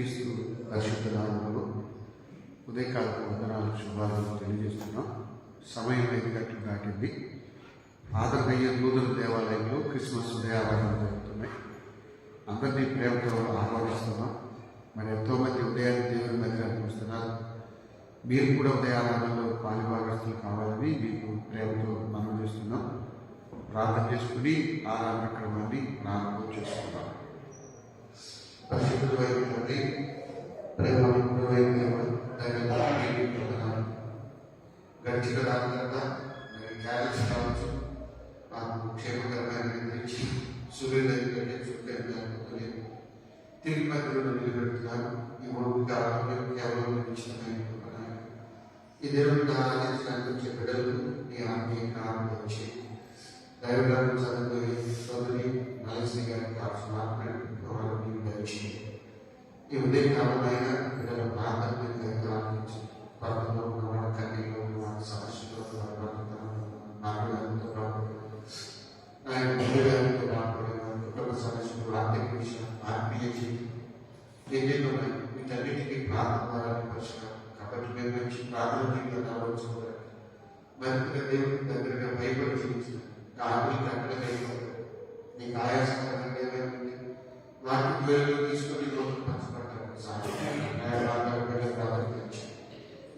యేసుక్రీస్తు పరిశుద్ధ నామములో ఉదయకాలపు వందనాలు శుభాలను తెలియజేస్తున్నాం. సమయం 5 గంటలు దాటింది. ఆదరణీయ నూతన దేవాలయంలో క్రిస్మస్ ఉదయారాధన జరుగుతున్నాయి. అందరినీ ప్రేమతో ఆహ్వానిస్తున్నాం. మరి ఎంతోమంది ఉదయాన్ని దేవుని మందిరానికి వస్తున్నారు. మీరు కూడా ఉదయారాధనలో పాలుభాగస్తులు కావాలని మీకు ప్రేమతో మనం చేస్తున్నాం. ప్రార్థన చేసుకుని ఆరాధన క్రమాన్ని ప్రారంభం చేసుకుందాం. పరిశుద్ధమైన తండ్రి, ప్రేమపూర్వమైన గడిచిన దానికంతా మరి క్యారెట్స్ కావచ్చు, మాకు క్షేమకరమైన నిర్ణయించి సూర్యోదయం చూడలేదు తిరుపతిలో నిలబెడుతున్నాను. ఈ మూడు ఆరోగ్యం కేవలం ఇచ్చిన ఈ దేవుడిని ఆరాధించడానికి వచ్చే బిడ్డలు నీ ఆత్మీయ కారణం వచ్చి దైవగారు చదువుని సోదరి నలసి గారికి కావాల్సిన ఈ ఉదయకాలమైన బిడ్డల ప్రాంతాన్ని ఆరాధించి పర్వతంలో ఉన్న కన్నీలో ఉన్న సమస్యలో నాన్నగారితో ఆయన ముందుగారితో కుటుంబ సమస్యలు ఆర్థిక విషయం ఆత్మీయ జీవితం ఏదైతే ఉన్నాయి వీటన్నిటికీ ప్రార్థన ద్వారా పరిష్కారం కాబట్టి మేము మంచి ప్రార్థన జీవితం ఆలోచించుకోవాలి. మరింతగా దేవుడికి దగ్గరగా భయపడి జీవించాలి. ఆత్మీయ అక్కడ నీకు ఆయాసకరంగా ఏమైంది వాటి పేర్లు తీసుకొని లోపల పంచబడ్డారు ప్రారంభించి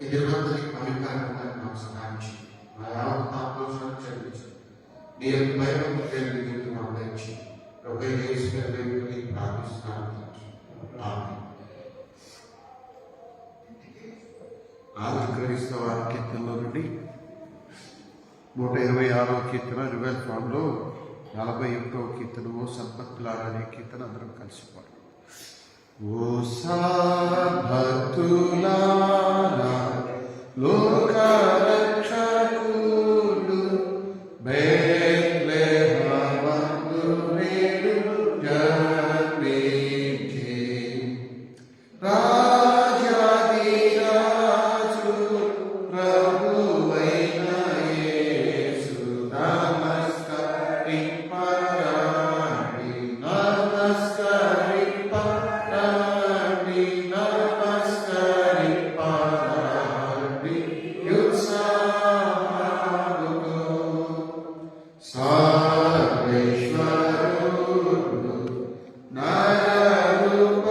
ఈ దినవంతరికి పవిత్రంగా నాకు సహాయించి నా యావత్ ఆలోచనలు చదివించి నీ భయం జీవితం ఆదరించి దేవుడిని ప్రార్థిస్తున్నాను. క్రైస్తవ కీర్తనలో నుండి 126వ కీర్తన రివెల్ ఫామ్లో 41వ కీర్తన ఓ సంపత్తులారా అనే కీర్తన అందరం కలిసి పాడు. ఓ భక్తులారా లోక రక్షకుడు బెత్లెహేమందు నేడు జన్మించె రాజాధిరాజు ప్రభువైన యేసు నమస్కరింపరాండి నమస్కరింపరాండి నమస్కరింపరాండి యుత్సాహముతో సర్వేశ్వరుడు నరరూపమెత్తి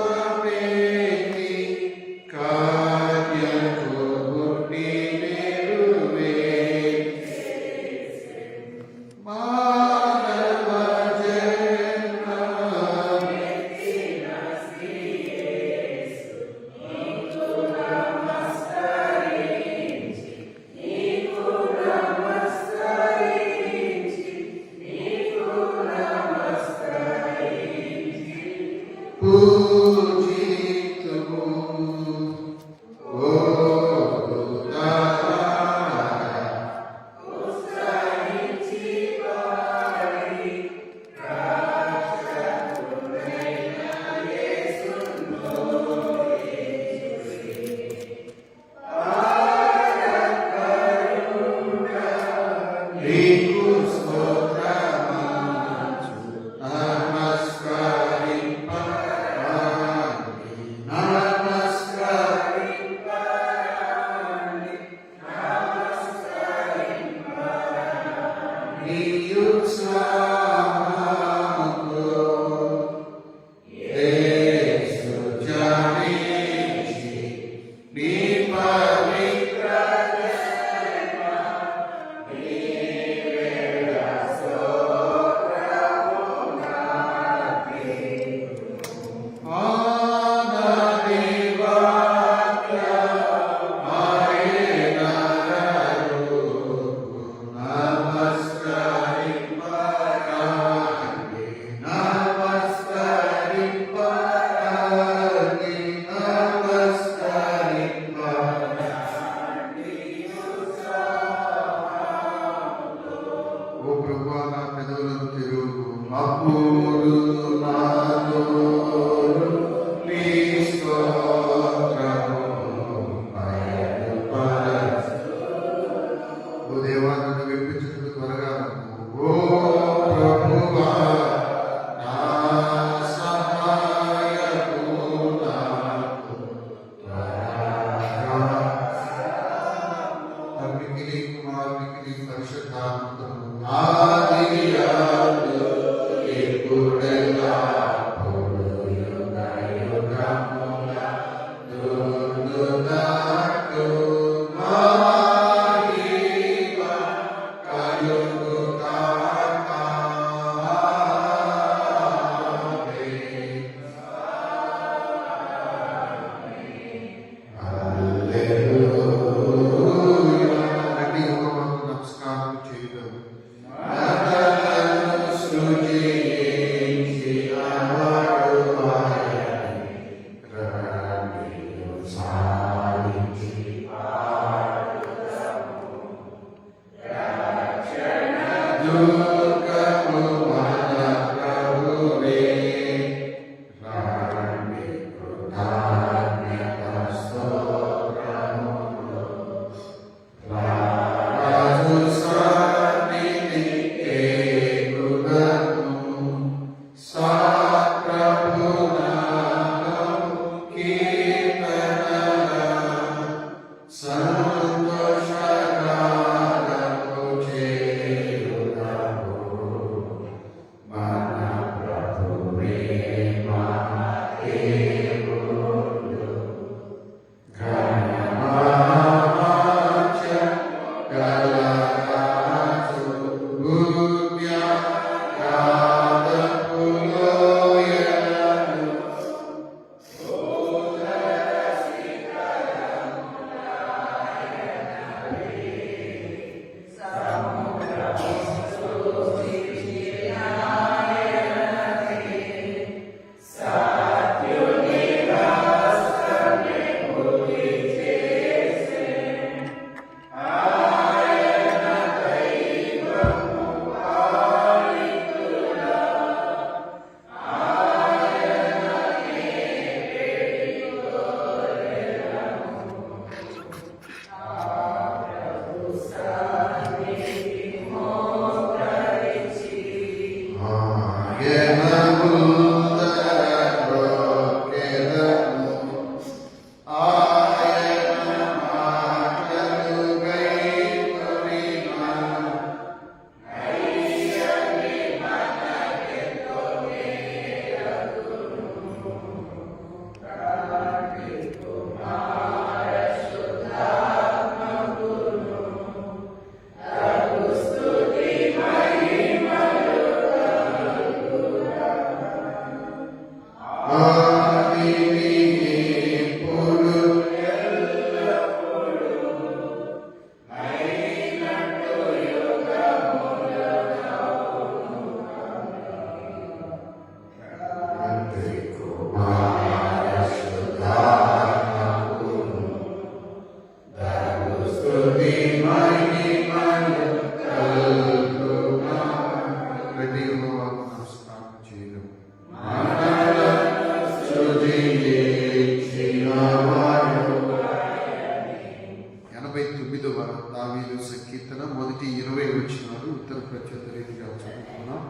దావీదు సంకీర్తన మొదటి 20 వచనాలు ఉత్తర ప్రత్యుత్తర రీతిగా చదువుకున్నాం.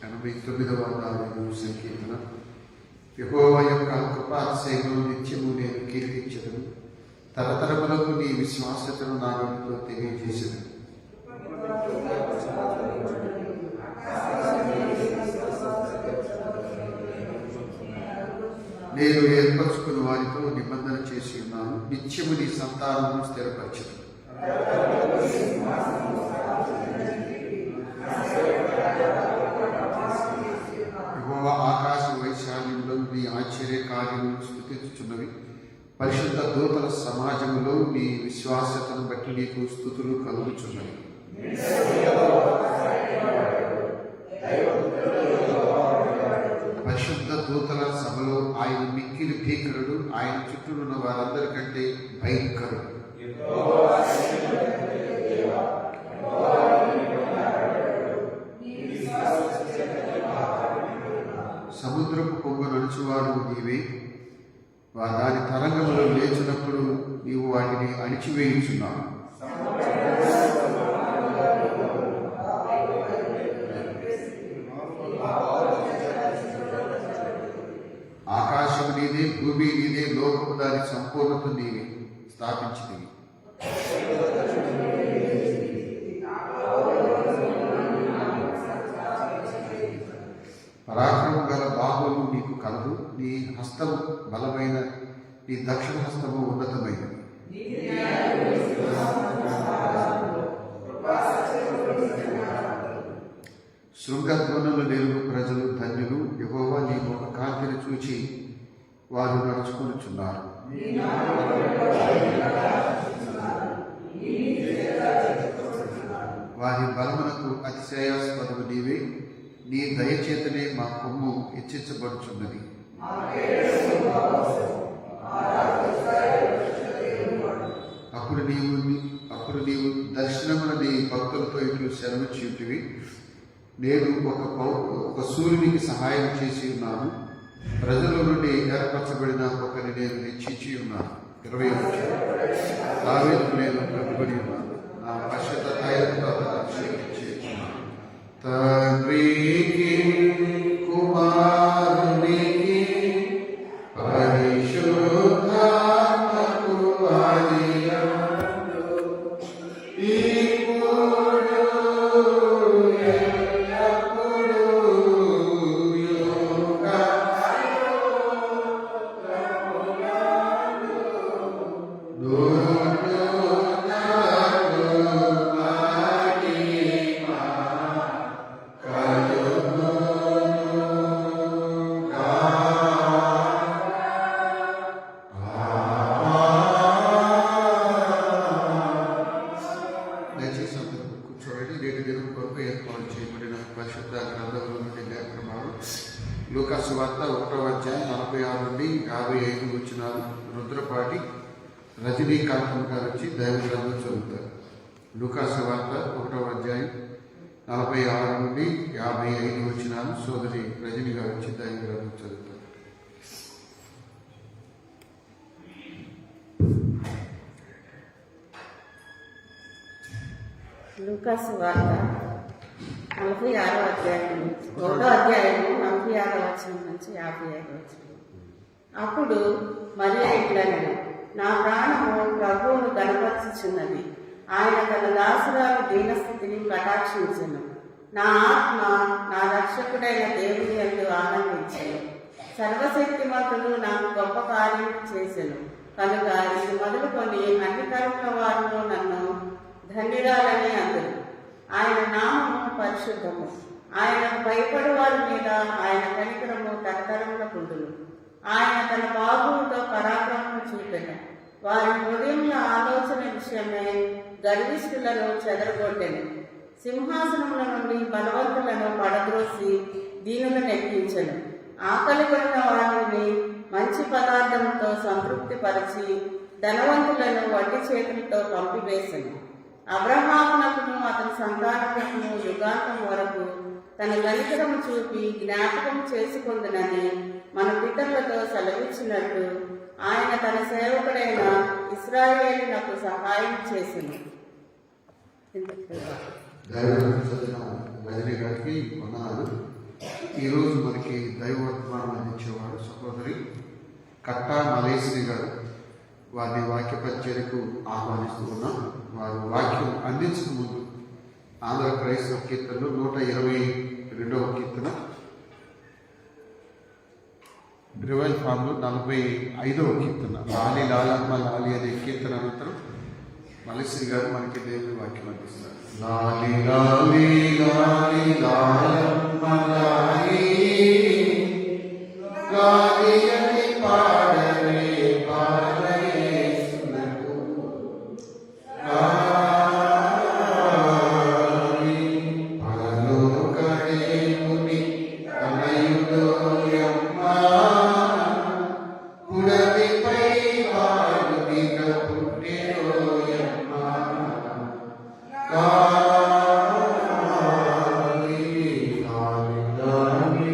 89వ దావీదు సంకీర్తన. యెహోవా యొక్క కృపాతిశయమును నిత్యము నేను కీర్తించెదను, తరతరములకు నీ విశ్వాసతను నా నోటితో తెలియజేసెదను. నేను ఏర్పరచుకున్న వారితో నిబంధన చేసి ఉన్నాను, నిత్యము నీ సంతానము స్థిరపరచదు. యెహోవా ఆకాశ వైశాల్యంలో నీ ఆశ్చర్య కార్యములను స్తుతించుచున్నవి. పరిశుద్ధ దూతల సమాజంలో నీ విశ్వాసతను బట్టి నీకు స్తుతులు కలుగుచున్నవి. పరిశుద్ధ దూతల సభలో ఆయన మిక్కిలి భీకరుడు, ఆయన చుట్టూ ఉన్న వారందరికంటే భయంకరుడు. సముద్రపు పొంగ నడుచువాడు నీవే, దాని తరంగములు లేచినప్పుడు నీవు వాటిని అణిచివేయుచున్నావు. ఆకాశము నీదే, భూమి నీదే, లోకము దాని సంపూర్ణత నీవే స్థాపించినవి. పరాక్రమం గల బాహువులు నీకు కలదు, నీ హస్తము బలమైన, నీ దక్షిణ హస్తము ఉన్నతమైనది. శృంగధ్వనులు నెరుగు ప్రజలు ధన్యులు, యెహోవా నీ ముఖ కాంతిని చూచి వారు నడుచుకొనుచున్నారు. వారి బలమునకు అతిశయాస్పదము నీవే, నీ దయచేతనే మా కొమ్ము హెచ్చించబడుచున్నది. అప్పుడు నీవు దర్శనమున నీ భక్తులతో ఇట్లు సెలవిచ్చితివి, నేను ఒక సూర్యునికి సహాయం చేసి ఉన్నాను, ప్రజల నుండి ఏర్పరచబడిన ఒకరిని నేను నిశ్చయించి ఉన్నాను. 20 దావీదుకు నేను కట్టుబడి ఉన్నాను. నా పరిశుద్ధ తైలంతో అభిషేకించి ఉన్నాను. తండ్రికి కుమారునికి పరిశుద్ధాత్మకు ఆదియందు ఇప్పుడు ఎల్లప్పుడూ లూకా సువార్త 1వ అధ్యాయం 46 నుండి 55 వచనాలు రుద్రపాటి రజనీకాంతం గారు వచ్చి దైవ గ్రంథం చదువుతారు. లూకా సువార్త 1వ అధ్యాయం 46 నుండి 55 వచనాలు సోదరి రజని గారు వచ్చి దైవ గ్రంథం చదువుతారు. లూకా సువార్త 46వ అధ్యాయం 1వ అధ్యాయం 46వ వచనం నుంచి 55వ వచనం. అప్పుడు మరియా ఇట్లనెను, నా ప్రాణము ప్రభువును గణపరచుచున్నది. ఆయన తన దాసురాలు దీనస్థితిని కటాక్షించెను. నా ఆత్మ నా రక్షకుడైన దేవుని యందు ఆనందించెను. సర్వశక్తిమంతుడు నాకు గొప్ప కార్యం చేసెను. కనుక ఇది మొదలుకొని అన్ని తరముల వారిలో నన్ను ధన్యురాలని అందరు. ఆయన నామము పరిశుద్ధము. ఆయనకు భయపడు వారి మీద ఆయన కనికరము తరతరములకుండును. ఆయన తన బాహువుతో పరాక్రమము చూపెను. వారి హృదయంలో ఆలోచన విషయమై గర్విష్ఠులను చెదరగొట్టెను. సింహాసనముల నుండి బలవంతులను పడద్రోసి దీనులను ఎక్కించెను. ఆకలి కొన్న వారిని మంచి పదార్థంతో సంతృప్తిపరిచి ధనవంతులను వడ్డీ చేతులతో పంపివేసెను. అబ్రహామునకును అతని సంతానమునకును యుగాంతం వరకు తన కనికరము చూపి జ్ఞాపకం చేసుకొందునని మన పితరులతో సెలవిచ్చినట్టు ఆయన తన సేవకుడైన ఇశ్రాయేలునకు సహాయం చేసింది. రజని గారికి వందనాలు. ఈరోజు మనకి దైవవర్తమానం అందించేవాడు సహోదరి కట్టా మలేశ్వరి గారు. వారిని వాక్య పరిచర్యకు ఆహ్వానిస్తూ ఉన్నాం. వారు వాక్యం అందించక ముందు ఆంధ్ర క్రైస్తవ కీర్తనలో 122వ కీర్తన, రివైల్ ఫామ్లో 45వ కీర్తన, లాలి లాలమ్మ లాలి అనే కీర్తన అనంతరం మలేశ్వరి గారు మనకి దేవుని వాక్యం అందిస్తారు. లాలి లాలి లాలి లాలమ్మ లాలి లాలి అని పాడవే Amen.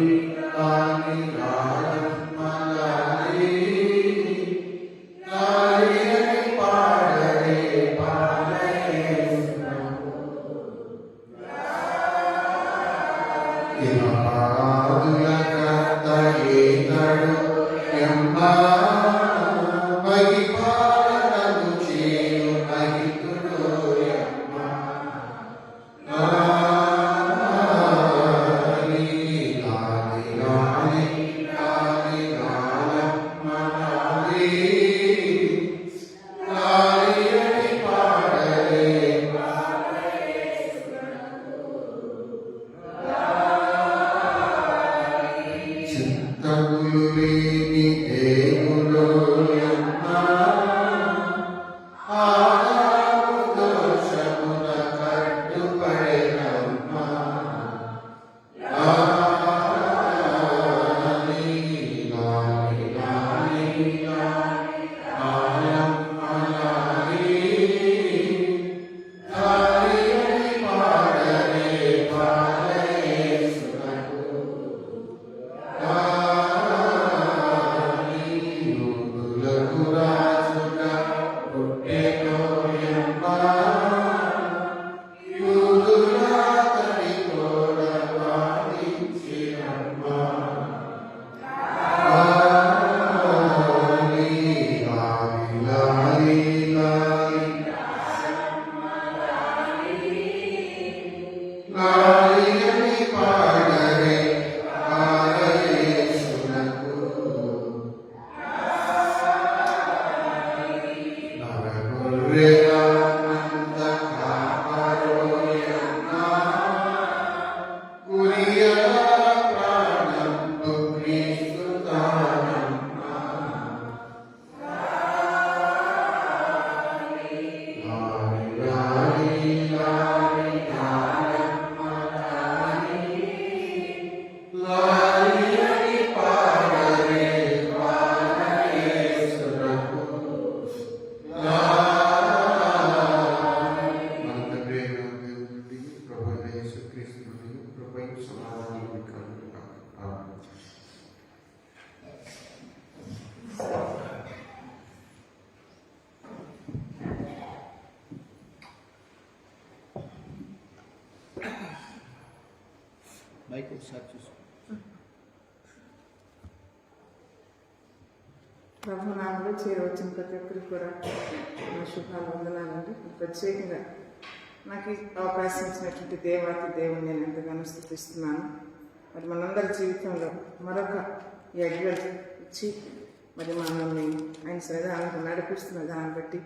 మైక్ ఒకసారి చూసుకో. ప్రభునామంలో చేరవచ్చిన ప్రతి ఒక్కరికి కూడా నా శుభాలు వందనాలండి. ప్రత్యేకంగా నాకు ఈ అవకాశం ఇచ్చినటువంటి దేవాతి దేవుని నేను ఎంతగానో స్తుతిస్తున్నాను. మరి మనందరి జీవితంలో మరొక యజ్ఞం ఇచ్చి మరి మనల్ని ఆయన సన్నిధానంలో నడిపిస్తున్న దాన్ని బట్టి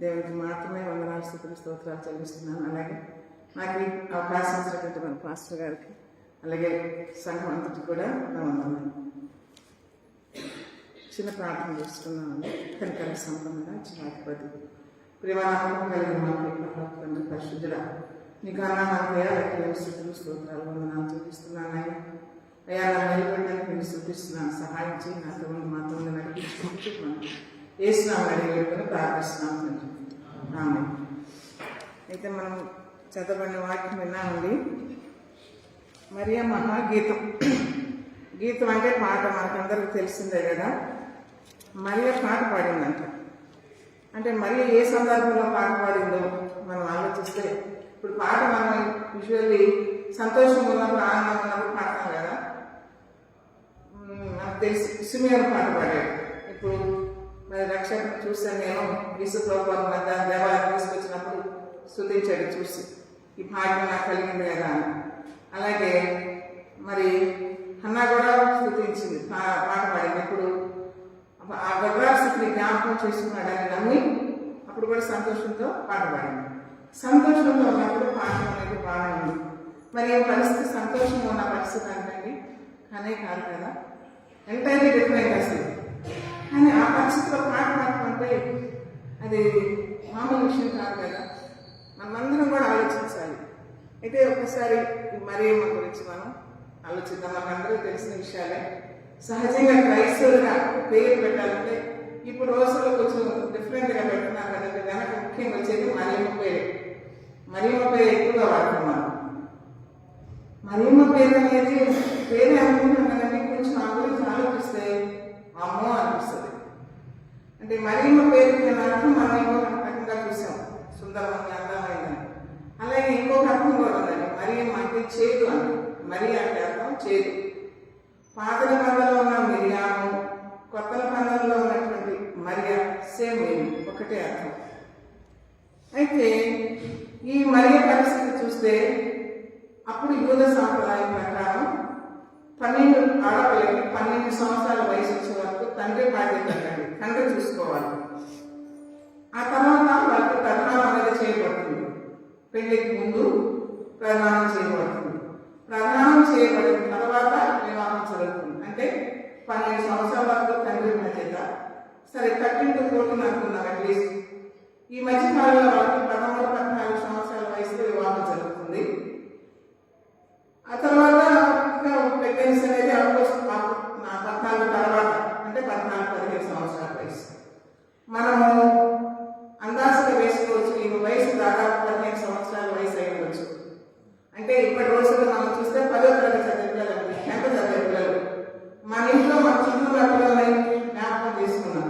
దేవునికి మాత్రమే వందనాలు స్తుతులు స్తోత్రాలు చెల్లిస్తున్నాను. అలాగే నాకు ఈ అవకాశం ఇచ్చినటువంటి మన పాస్టర్ గారికి అలాగే సంఘం అంతటి కూడా నా వందనాలు. చిన్న ప్రార్థన చేస్తున్నామండి. కనికర సంపన్నుడా జీవాధిపతి ప్రేమాత్మకం కలిగిన మా పరిశుద్ధుడ నీకు అన్నామయ్యా స్థుతులు స్తోత్రాలు వందనాలు చూపిస్తున్నాను. అయ్యా నా నిలబడడానికి నేను స్థుతిస్తున్నాను. సహాయం చేయి, నాతో ఉండి మాతో నడిపించుకుంటున్నాను. వేసినాం అడిగి ప్రార్థిస్తున్నాం. ఆమె అయితే మనం చదవబడిన వాక్యం విన్నామండి. మరియా మహాగీతం. గీతం అంటే పాట, మనకందరికి తెలిసిందే కదా. మరియా పాట పాడిందంట. అంటే మరియా ఏ సందర్భంలో పాట పాడిందో మనం ఆలోచిస్తే, ఇప్పుడు పాట మనం యూజువల్లీ సంతోషంగా ఉన్నప్పుడు, ఆనందంగా ఉన్నప్పుడు పాడతాం కదా. నాకు తెలిసి సిమియోను పాట పాడాడు. ఇప్పుడు మరి రక్షకుని చూస్తే నేను యేసు ప్రభువు మధ్య దేవాలయం తీసుకొచ్చినప్పుడు స్తుతించాడు చూసి, ఈ భాగ్యం నాకు కలిగింది కదా అని. అలాగే మరి హన్నా కూడా స్తుతించింది, పాట పాడింది. ఇప్పుడు ఆ గర్భాల స్థితిని జ్ఞాపకం చేసుకున్నాడని నమ్మి అప్పుడు కూడా సంతోషంతో పాట పాడింది. సంతోషంతో ఉన్నప్పుడు పాట అనేది బాగానే ఉంది. మరి ఈ పరిస్థితి సంతోషంగా ఉన్న పరిస్థితి అంటే కానీ కాదు కదా, ఎంతైనా డిఫరెంట్ అసలు. కానీ ఆ పరిస్థితిలో పాట పాడుతుంటే అది మామూలు విషయం కాదు కదా. మనమందరం కూడా ఆలోచించాలి. అయితే ఒకసారి మరియమ్మ గురించి మనం ఆలోచిద్దాం. మనకందరూ తెలిసిన విషయాలే. సహజంగా క్రైస్తవులుగా పేరు పెట్టాలంటే ఇప్పుడు రోజుల్లో కొంచెం డిఫరెంట్గా పెడుతున్నారు కదంటే వెనక ముఖ్యంగా వచ్చేది మరియమ్మ పేరు. మరియమ్మ పేరు ఎక్కువగా వాడతాం మనం. మరియమ్మ పేరు అనేది పేరు అనుకుంటున్నాం కానీ కొంచెం ఆ గురించి ఆలోచిస్తే అమ్మో అనిపిస్తుంది. అంటే మరియమ్మ పేరుకి అర్థం మనం ఇంకొక రకంగా చూసాం, సుందరమైన అందమైందని. అలాగే ఇంకొక అర్థం కూడా ఉందండి. మరియమ్మ అంటే చేదు అని. మరి అంటే అర్థం చేదు. పాత నిబంధనలో ఉన్న మిరియాము, కొత్త నిబంధనలో ఉన్నటువంటి మరియా సేమ్ ఒకటే అర్థం. అయితే ఈ మరియ పరిస్థితి చూస్తే అప్పుడు యూద సాంప్రదాయం ప్రకారం 12 ఆడపిల్లకి 12 సంవత్సరాల వయసు వచ్చే వరకు తండ్రి బాధ్యత అండి, తండ్రి చూసుకోవాలి. ఆ తర్వాత వాళ్ళకి ప్రధానం అనేది చేయబడుతుంది. పెళ్లికి ముందు ప్రధానం చేయబడుతుంది. ప్రధానం చేయబడిన తర్వాత వివాహం జరుగుతుంది. అంటే 12 సంవత్సరాల వరకు తండ్రి బాధ్యత. సరే, 13-14 అనుకున్నాం అట్లీస్ట్. ఈ మధ్య కాలంలో వాళ్ళకి 13-14 సంవత్సరాల వయసులో వివాహం జరుగుతుంది. ఆ తర్వాత ప్రెగ్నెన్సీ అనేది ఆల్మోస్ట్ 14 తర్వాత, అంటే 14-15 సంవత్సరాల వయసు. మనము అందాజుగా వేసుకోవచ్చు ఈ వయసు దాదాపు 15 సంవత్సరాల వయసు అయి ఉండొచ్చు. అంటే ఇప్పటి రోజుల్లో మనం చూస్తే 10వ తరగతి చదివే పిల్లలు, 10th చదివే పిల్లలు మన ఇంట్లో మన చుట్టూ పిల్లలని జ్ఞాపకం చేసుకున్నాం.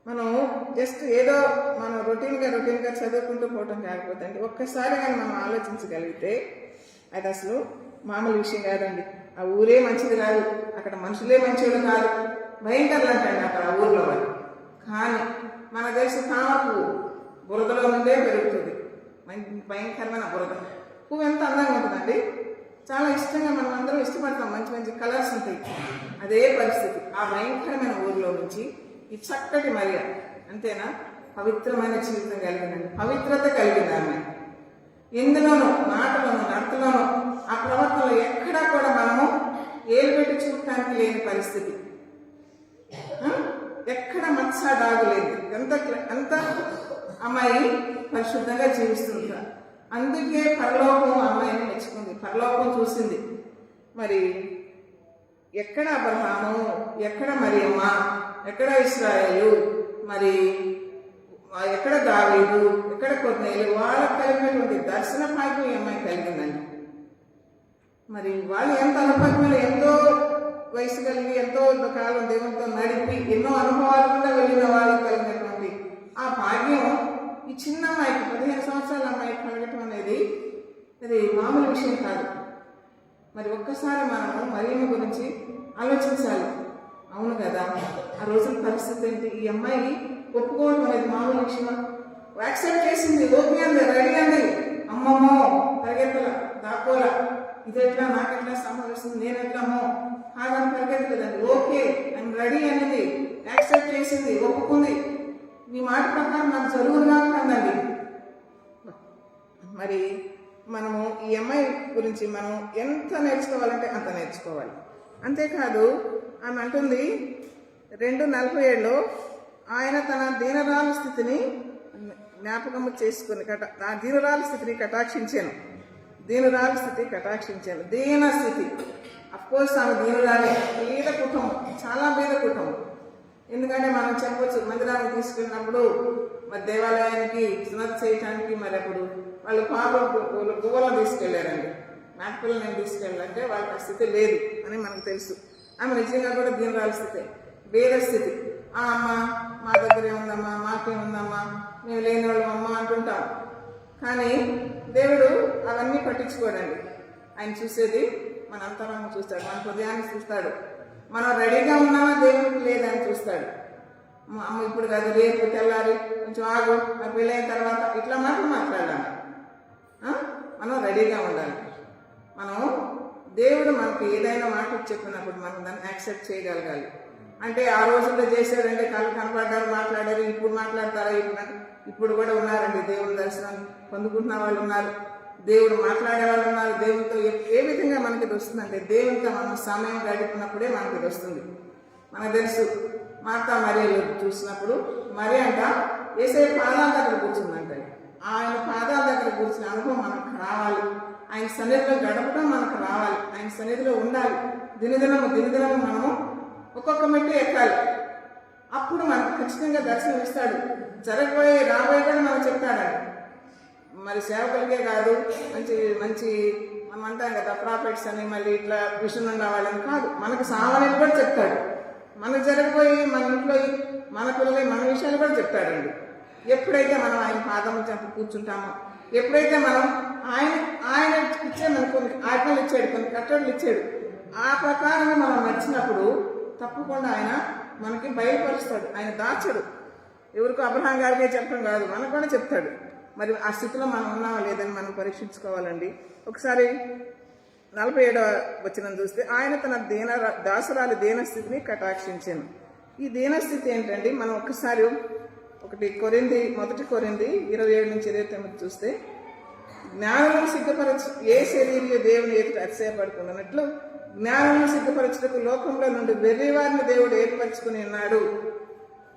మనం జస్ట్ ఏదో మనం రొటీన్గా చదువుకుంటూ పోవటం కాకపోతే అండి, ఒక్కసారి కానీ మనం ఆలోచించగలిగితే అది అసలు మామూలు విషయం కాదండి. ఆ ఊరే మంచిది కాదు, అక్కడ మనుషులే మంచివాళ్ళు కాదు, భయంకరులు అంటండి అక్కడ ఆ ఊర్లో వాళ్ళు. కానీ మన తెలిసి తామర పువ్వు బురదలో నుండే పెరుగుతుంది, భయంకరమైన బురద. పువ్వు ఎంత అందంగా ఉంటుందండి, చాలా ఇష్టంగా మనం అందరం ఇష్టపడతాం, మంచి మంచి కలర్స్ ఉంటాయి. అదే పరిస్థితి ఆ భయంకరమైన ఊరిలో నుంచి ఈ చక్కటి మరియ, అంతేనా, పవిత్రమైన జీవితం కలిగిందండి, పవిత్రత కలిగింది ఆమె. ఎందులోనూ, మాటలోనూ, నడతలోనూ, ఆ ప్రవర్తనలో ఎక్కడా కూడా మనము ఏలు పెట్టి చూడటానికి లేని పరిస్థితి, ఎక్కడ మత్స డాగు లేదు. ఎంత అమ్మాయి పరిశుద్ధంగా జీవిస్తుంది. అందుకే పరలోకం అమ్మాయిని మెచ్చుకుంది, పరలోకం చూసింది. మరి ఎక్కడ అబ్రహాము, ఎక్కడ మరియమ్మ, ఎక్కడ ఇశ్రాయేలు, మరి ఎక్కడ దావీదు, ఎక్కడ కొర్నేలు, వాళ్ళకి కలిగినటువంటి దర్శన భాగ్యం ఈ అమ్మాయి కలిగిందండి. మరి వాళ్ళు ఎంత అనుభవములు, ఎంతో వయసు కలిగి, ఎంతో కాలం దేవునితో నడిపి, ఎన్నో అనుభవాలు కూడా వెళ్ళిన వాళ్ళకి కలిగినటువంటి ఆ భాగ్యం ఈ చిన్న అమ్మాయికి, 15 సంవత్సరాల అమ్మాయికి కలగటం అనేది అది మామూలు విషయం కాదు. మరి ఒక్కసారి మనము మరియమ్మ గురించి ఆలోచించాలి. అవును కదా, ఆ రోజుల పరిస్థితి ఏంటి? ఈ అమ్మాయి ఒప్పుకోవడం అనేది మామూలు విషయం. యాక్సెప్ట్ చేసింది, ఓకే అంది, రెడీ అంది. అమ్మమ్మో పరిగెత్తల, దాకోల, ఇదెట్లా, నాకెట్లా సంభవిస్తుంది, నేనెట్లామో కాదని పరిగెత్తలేదండి. ఓకే, ఐఎమ్ రెడీ అనేది, యాక్సెప్ట్ చేసింది, ఒప్పుకుంది. మీ మాట ప్రకారం నాకు జరుగురుగా అందండి. మరి మనము ఈ అమ్మాయి గురించి మనం ఎంత నేర్చుకోవాలంటే అంత నేర్చుకోవాలి. అంతేకాదు ఆమె అంటుంది 2:47లో, ఆయన తన దీనరాలు స్థితిని జ్ఞాపకము చేసుకుని ఆ దీనరాలు స్థితిని కటాక్షించాను. దీనురాలి స్థితి కటాక్షించాను. దీన స్థితి, అఫ్కోర్స్ ఆమె దీనురాలే, పేద కుటుంబం, చాలా పేద కుటుంబం. ఎందుకంటే మనం చెప్పవచ్చు, మందిరానికి తీసుకెళ్ళినప్పుడు మరి దేవాలయానికి సున్నతి చేయటానికి, మరి అప్పుడు వాళ్ళు గువ్వలను తీసుకెళ్లారండి, మేకపిల్లని నేను తీసుకెళ్ళాలంటే వాళ్ళకి ఆ స్థితి లేదు అని మనకు తెలుసు. ఆమె నిజంగా కూడా దీనురాలి స్థితి, పేద స్థితి. ఆ అమ్మ మా దగ్గరే ఉందమ్మా, మాకేముందమ్మా, మేము లేని వాళ్ళు అమ్మ అంటుంటాం. కానీ దేవుడు అవన్నీ పట్టించుకోడండి. ఆయన చూసేది మన అంతరంగం చూస్తాడు, మన హృదయాన్ని చూస్తాడు. మనం రెడీగా ఉన్నామా దేవుడికి లేదని చూస్తాడు. అమ్మ ఇప్పుడు కాదు, రేపు తెల్లారి, కొంచెం ఆగు, నాకు పెళ్ళైన తర్వాత, ఇట్లా మాట్లాడాలి. మనం రెడీగా ఉండాలి. మనం దేవుడు మనకి ఏదైనా మాట చెప్పినప్పుడు మనం దాన్ని యాక్సెప్ట్ చేయగలగాలి. అంటే ఆ రోజుల్లో చేశారంటే కళ్ళు కనపడ్డారు, మాట్లాడారు, ఇప్పుడు మాట్లాడతారా? ఇప్పుడు కూడా ఉన్నారండి, దేవుని దర్శనం పొందుకుంటున్న వాళ్ళు ఉన్నారు, దేవుడు మాట్లాడే వాళ్ళు ఉన్నారు. దేవునితో ఏ విధంగా మనకి ఇది వస్తుందంటే, దేవునితో మనం సమయం గడిపినప్పుడే మనకి ఇది వస్తుంది. మనకు తెలుసు, మార్తా మరియలు చూసినప్పుడు మరి అంట యేసయ్య పాదాల దగ్గర కూర్చుందంట. ఆయన పాదాల దగ్గర కూర్చున్న అనుభవం మనకు రావాలి. ఆయన సన్నిధిలో గడపడం మనకు రావాలి. ఆయన సన్నిధిలో ఉండాలి. దినదినము మనము ఒక్కొక్క మెట్టు ఎక్కాలి. అప్పుడు మనకు ఖచ్చితంగా దర్శనం ఇస్తాడు. జరగబోయే రాబోయే కూడా మనం చెప్తాడండి. మరి సేవకులకే కాదు, మంచి మంచి మనం అంటాం కదా ప్రాఫిట్స్ అని, మళ్ళీ ఇట్లా విషయం ఉండవాలని కాదు, మనకు సామాన్యులు కూడా చెప్తాడు. మనకు జరగబోయి మన ఇంట్లో మన పిల్లలే మన విషయాలు కూడా చెప్తాడండి. ఎప్పుడైతే మనం ఆయన పాదముల చెంత కూర్చుంటామో, ఎప్పుడైతే మనం ఆయన ఇచ్చే మనకు కొన్ని ఆజ్ఞలు ఇచ్చాడు, కొన్ని కట్టడలు ఇచ్చాడు, ఆ ప్రకారంగా మనం నడిచినప్పుడు తప్పకుండా ఆయన మనకి బయలుపరుస్తాడు. ఆయన దాచడు. ఎవరికో అబ్రహాం గారికే చెప్పడం కాదు, మనకు కూడా చెప్తాడు. మరి ఆ స్థితిలో మనం ఉన్నామా లేదని మనం పరీక్షించుకోవాలండి. ఒకసారి 47వ వచనం చూస్తే, ఆయన తన దాసరాలి దీనస్థితిని కటాక్షించాను. ఈ దీనస్థితి ఏంటండి? మనం ఒక్కసారి మొదటి కొరింథీ 27-29 చూస్తే, జ్ఞానమును సిద్ధపరచు ఏ శరీర దేవుని ఎదుట అతిశయపడుతున్నట్లు జ్ఞానమును సిద్ధపరచుటకు లోకంలో నుండి వెర్రివారిని దేవుడు ఏర్పరచుకుని ఉన్నాడు.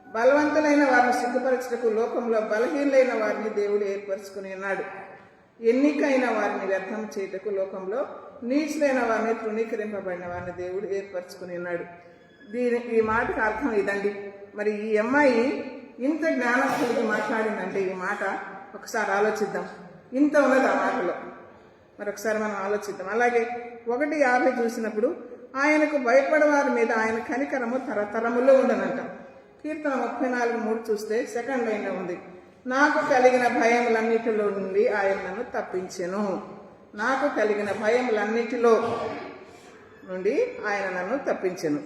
బలవంతులైన వారిని సిద్ధపరచుటకు లోకంలో బలహీనులైన వారిని దేవుడు ఏర్పరచుకుని ఉన్నాడు. ఎన్నికైన వారిని వ్యర్థం చేయటకు లోకంలో నీచులైన వారిని, తృణీకరింపబడిన వారిని దేవుడు ఏర్పరచుకుని ఉన్నాడు. ఈ మాటకు అర్థం ఇదండి. మరి ఈ అమ్మాయి ఇంత జ్ఞానం కలిగి మాట్లాడిందంటే, ఈ మాట ఒకసారి ఆలోచిద్దాం. ఇంత ఉన్నది ఆ మాటలో. మరొకసారి మనం ఆలోచిద్దాం. అలాగే 1:50 చూసినప్పుడు, ఆయనకు భయపడవారి మీద ఆయన కనికరము తరతరములో ఉండనంట. కీర్తన 34:3 చూస్తే సెకండ్ లైన్లో ఉంది, నాకు కలిగిన భయములన్నిటిలో నుండి ఆయన నన్ను తప్పించెను. నాకు కలిగిన భయములన్నిటిలో నుండి ఆయన నన్ను తప్పించెను.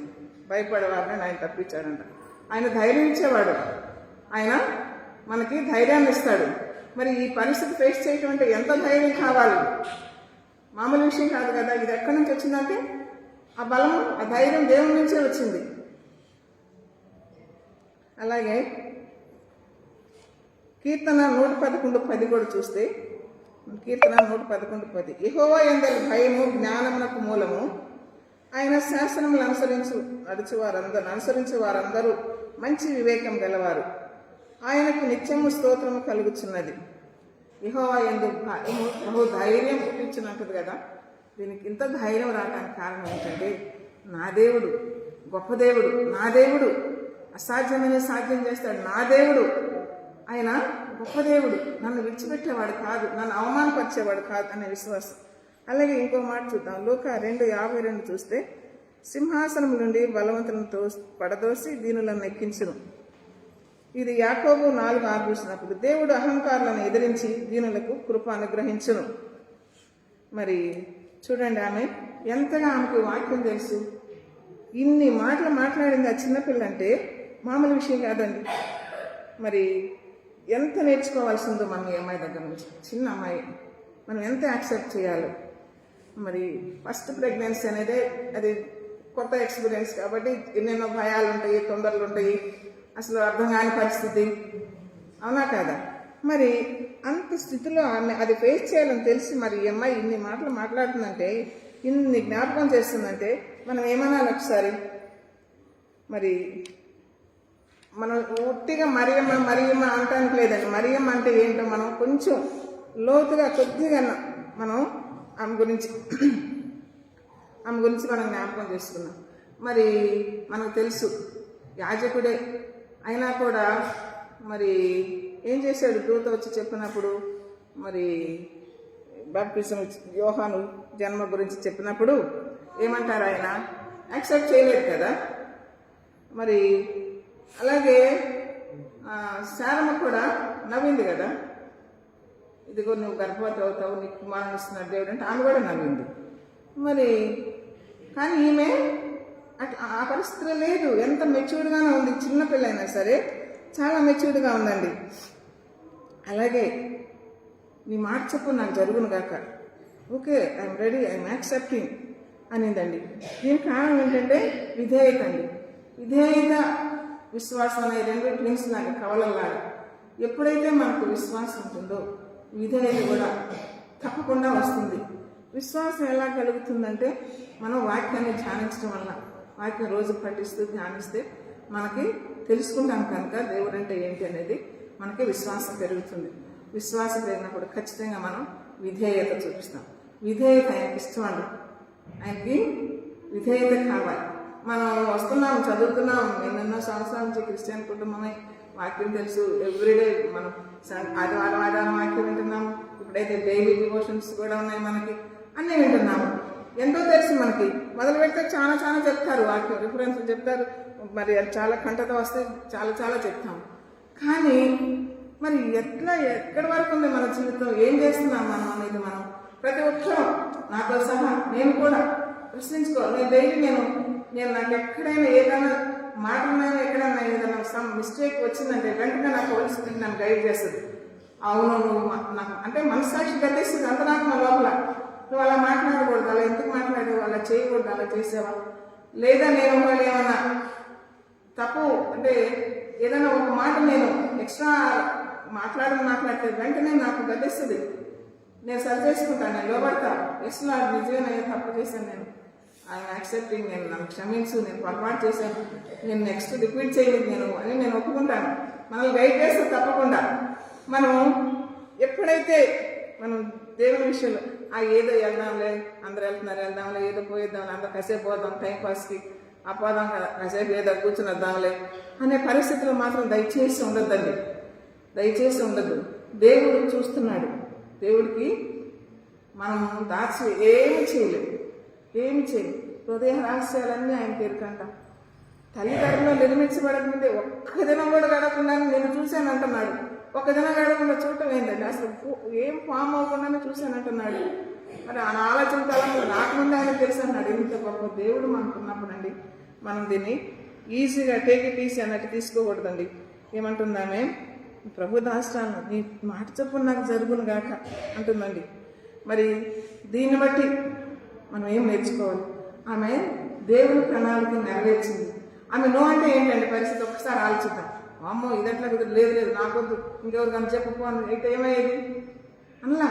భయపడేవారిని ఆయన తప్పించాడంట. ఆయన ధైర్యం ఇచ్చేవాడు, ఆయన మనకి ధైర్యాన్ని ఇస్తాడు. మరి ఈ పరిస్థితి ఫేస్ చేయటం అంటే ఎంత ధైర్యం కావాలి, మామూలు విషయం కాదు కదా. ఇది ఎక్కడి నుంచి వచ్చిందంటే ఆ బలం, ఆ ధైర్యం దేవుడి నుంచే వచ్చింది. అలాగే కీర్తన 111:10 కూడా చూస్తే, కీర్తన 111:10, యెహోవా యందలి భయము జ్ఞానమునకు మూలము, ఆయన శాసనములు అనుసరించే వారందరూ మంచి వివేకం గలవారు, ఆయనకు నిత్యము స్తోత్రము కలుగుచున్నది. యెహోవా యందు భయము బహు ధైర్యం పుట్టించినట్టుంది కదా. దీనికి ఇంత ధైర్యం రావడానికి కారణం ఏంటంటే, నా దేవుడు గొప్ప దేవుడు, నా దేవుడు అసాధ్యమైన సాధ్యం చేస్తాడు, నా దేవుడు ఆయన గొప్ప దేవుడు, నన్ను విడిచిపెట్టేవాడు కాదు, నన్ను అవమానపరిచేవాడు కాదు అనే విశ్వాసం. అలాగే ఇంకో మాట చూద్దాం, లూకా 2:52 చూస్తే, సింహాసనం నుండి బలవంతులను పడదోసి దీనులను ఎక్కించును. ఇది యాకోబు 4:6 చూసినప్పుడు, దేవుడు అహంకారులను ఎదిరించి దీనులకు కృప అనుగ్రహించును. మరి చూడండి, ఆమె ఎంతగా ఆమెకు వాక్యం తెలుసు. ఇన్ని మాటలు మాట్లాడింది ఆ చిన్నపిల్ల అంటే మామూలు విషయం కాదండి. మరి ఎంత నేర్చుకోవాల్సిందో మనం ఈ అమ్మాయి దగ్గర నుంచి. చిన్న అమ్మాయి, మనం ఎంత యాక్సెప్ట్ చేయాలి. మరి ఫస్ట్ ప్రెగ్నెన్సీ అనేది అది కొత్త ఎక్స్పీరియన్స్ కాబట్టి ఎన్నెన్నో భయాలు ఉంటాయి, తొందరలు ఉంటాయి, అసలు అర్థం కాని పరిస్థితి, అవునా కాదా. మరి అంత స్థితిలో ఆమె అది ఫేస్ చేయాలని తెలిసి మరి ఈ అమ్మాయి ఇన్ని మాటలు మాట్లాడుతుందంటే, ఇన్ని జ్ఞాపకం చేస్తుందంటే మనం ఏమనాలి ఒకసారి. మరి మనం ఉట్టిగా మరియమ్మ అనటానికి లేదండి. మరియమ్మ అంటే ఏంటో మనం కొంచెం లోతుగా కొద్దిగా మనం ఆమె గురించి మనం జ్ఞాపకం చేసుకున్నాం. మరి మనకు తెలుసు యాజకుడే అయినా కూడా మరి ఏం చేశాడు, దూత వచ్చి చెప్పినప్పుడు, మరి బాప్టిజం యోహాను జన్మ గురించి చెప్పినప్పుడు ఏమంటారు, ఆయన యాక్సెప్ట్ చేయలేదు కదా. మరి అలాగే శారమ్మ కూడా నవ్వింది కదా, ఇదిగో నువ్వు గర్భవతి అవుతావు, నీకు కుమారుని ఇస్తున్నాడు దేవుడు అంటే ఆమె కూడా నవ్వింది. మరి కానీ ఈమె ఆ పరిస్థితిలో లేదు, ఎంత మెచ్యూర్డ్గానే ఉంది. చిన్నపిల్ల అయినా సరే చాలా మెచ్యూర్డ్గా ఉందండి. అలాగే నీ మాట చెప్పు, నాకు జరుగును గాక, okay I'm ready, I'm accepting అనిందండి. దీనికి కారణం ఏంటంటే విధేయత అండి. విధేయత, విశ్వాసం అనే రెండు ట్విన్స్ లాగా, కవలలాగా. ఎప్పుడైతే మనకు విశ్వాసం ఉంటుందో విధేయత కూడా తప్పకుండా వస్తుంది. విశ్వాసం ఎలా కలుగుతుందంటే మనం వాక్యాన్ని ధ్యానించడం వల్ల, వాక్యం రోజు పఠిస్తూ ధ్యానిస్తే మనకి తెలుసుకుంటాం కనుక దేవుడు అంటే ఏంటి అనేది మనకి విశ్వాసం పెరుగుతుంది. విశ్వాసం పెరిగినప్పుడు ఖచ్చితంగా మనం విధేయత చూపిస్తాం. విధేయత ఆయనకి ఇష్టం అండి. ఆయనకి విధేయత కావాలి. మనం వస్తున్నాం, చదువుతున్నాం, ఎన్నెన్నో సంవత్సరాల నుంచి క్రిస్టియన్ కుటుంబమే, వాక్యం తెలుసు, ఎవ్రీడే మనం ఆదివారం వాక్యం వింటున్నాము. ఇప్పుడైతే డైలీ డివోషన్స్ కూడా ఉన్నాయి, మనకి అన్నీ వింటున్నాము. ఎంతో తెలుసు మనకి. మొదలు పెడితే చాలా చెప్తారు, వాక్యం రిఫరెన్స్ చెప్తారు, మరి చాలా కంటతో వస్తే చాలా చెప్తాము. కానీ మరి ఎక్కడి వరకు ఉంది మన జీవితం, ఏం చేస్తున్నాం మనం అనేది మనం ప్రతి ఒక్కరూ, నాతో సహా నేను కూడా ప్రశ్నించుకోవాలి. నేను డైలీ నేను నాకు ఎక్కడైనా ఏదైనా మాటలైనా ఎక్కడైనా ఏదైనా సమ్ మిస్టేక్ వచ్చిందంటే వెంటనే నాకు హోలీ స్పిరిట్ నన్ను గైడ్ చేస్తుంది. అవును నువ్వు నాకు అంటే మనస్సాక్షి గట్టిస్తుంది అంతరాత్మ లోపల, నువ్వు అలా మాట్లాడకూడదు, అలా ఎందుకు మాట్లాడేవు, అలా చేయకూడదు, అలా చేసావా, లేదా నేను ఒకవేళ ఏమన్నా తప్పు అంటే ఏదైనా ఒక మాట నేను ఎక్స్ట్రా మాట్లాడితే వెంటనే నాకు గడ్డిస్తుంది. నేను సరి చేసుకుంటాను, నేను లోబడతా. ఎస్ లార్డ్, నిజంగా తప్పు చేశాను, నేను ఐఎమ్ యాక్సెప్టింగ్, నేను నన్ను క్షమించు, నేను పొరపాటు చేశాను, నేను నెక్స్ట్ రిపీట్ చేయలేదు అని నేను ఒప్పుకుంటాను. మనల్ని గైడ్ చేస్తే తప్పకుండా. మనం ఎప్పుడైతే మనం దేవుని విషయంలో ఏదో వెళ్దాంలే, అందరు వెళ్దాంలే, ఏదో పోయేద్దాంలే, అందరు కాసేపు పోదాం టైంపాస్కి, ఆ పోదాం కదా, కాసేపు ఏదో కూర్చుని వద్దాంలే అనే పరిస్థితులు మాత్రం దయచేసి ఉండొద్దండి. దయచేసి ఉండద్దు. దేవుడు చూస్తున్నాడు. దేవుడికి మనం దాచి ఏమి చేయలేము. హృదయ రహస్యాలన్నీ ఆయన పేరుకంట. తల్లిదండ్రులు నిర్మించబడకముందే ఒక్క దినం కూడా గడకుండా నేను చూశాను అంటున్నాడు. ఒక దినం గడకుండా చూడటం ఏంటండి, అసలు ఏం ఫామ్ అవ్వకుండానే చూశాను అంటున్నాడు. మరి ఆ ఆలోచన తలంలో రాకముందే ఆయన తెలుసు అన్నాడు. ఇంత గొప్ప దేవుడు మనకున్నప్పుడు అండి మనం దీన్ని ఈజీగా టేక్ ఇట్ ఈజీ అన్నట్టు తీసుకోకూడదండి. ఏమంటుందామే, ప్రభు దాష్టాలను నీ మాట చొప్పున నాకు జరుగును గాక అంటుందండి. మరి దీన్ని బట్టి మనం ఏం నేర్చుకోవాలి? ఆమె దేవుని ప్రణాళిక నెరవేర్చింది. ఆమె నో అంటే ఏంటండి పరిస్థితి ఒక్కసారి ఆలోచిద్దాం. అమ్మో ఇదట్లా లేదు నాకొద్దు, ఇంకెవరు కానీ చెప్పుకోను అయితే ఏమయ్యేది అలా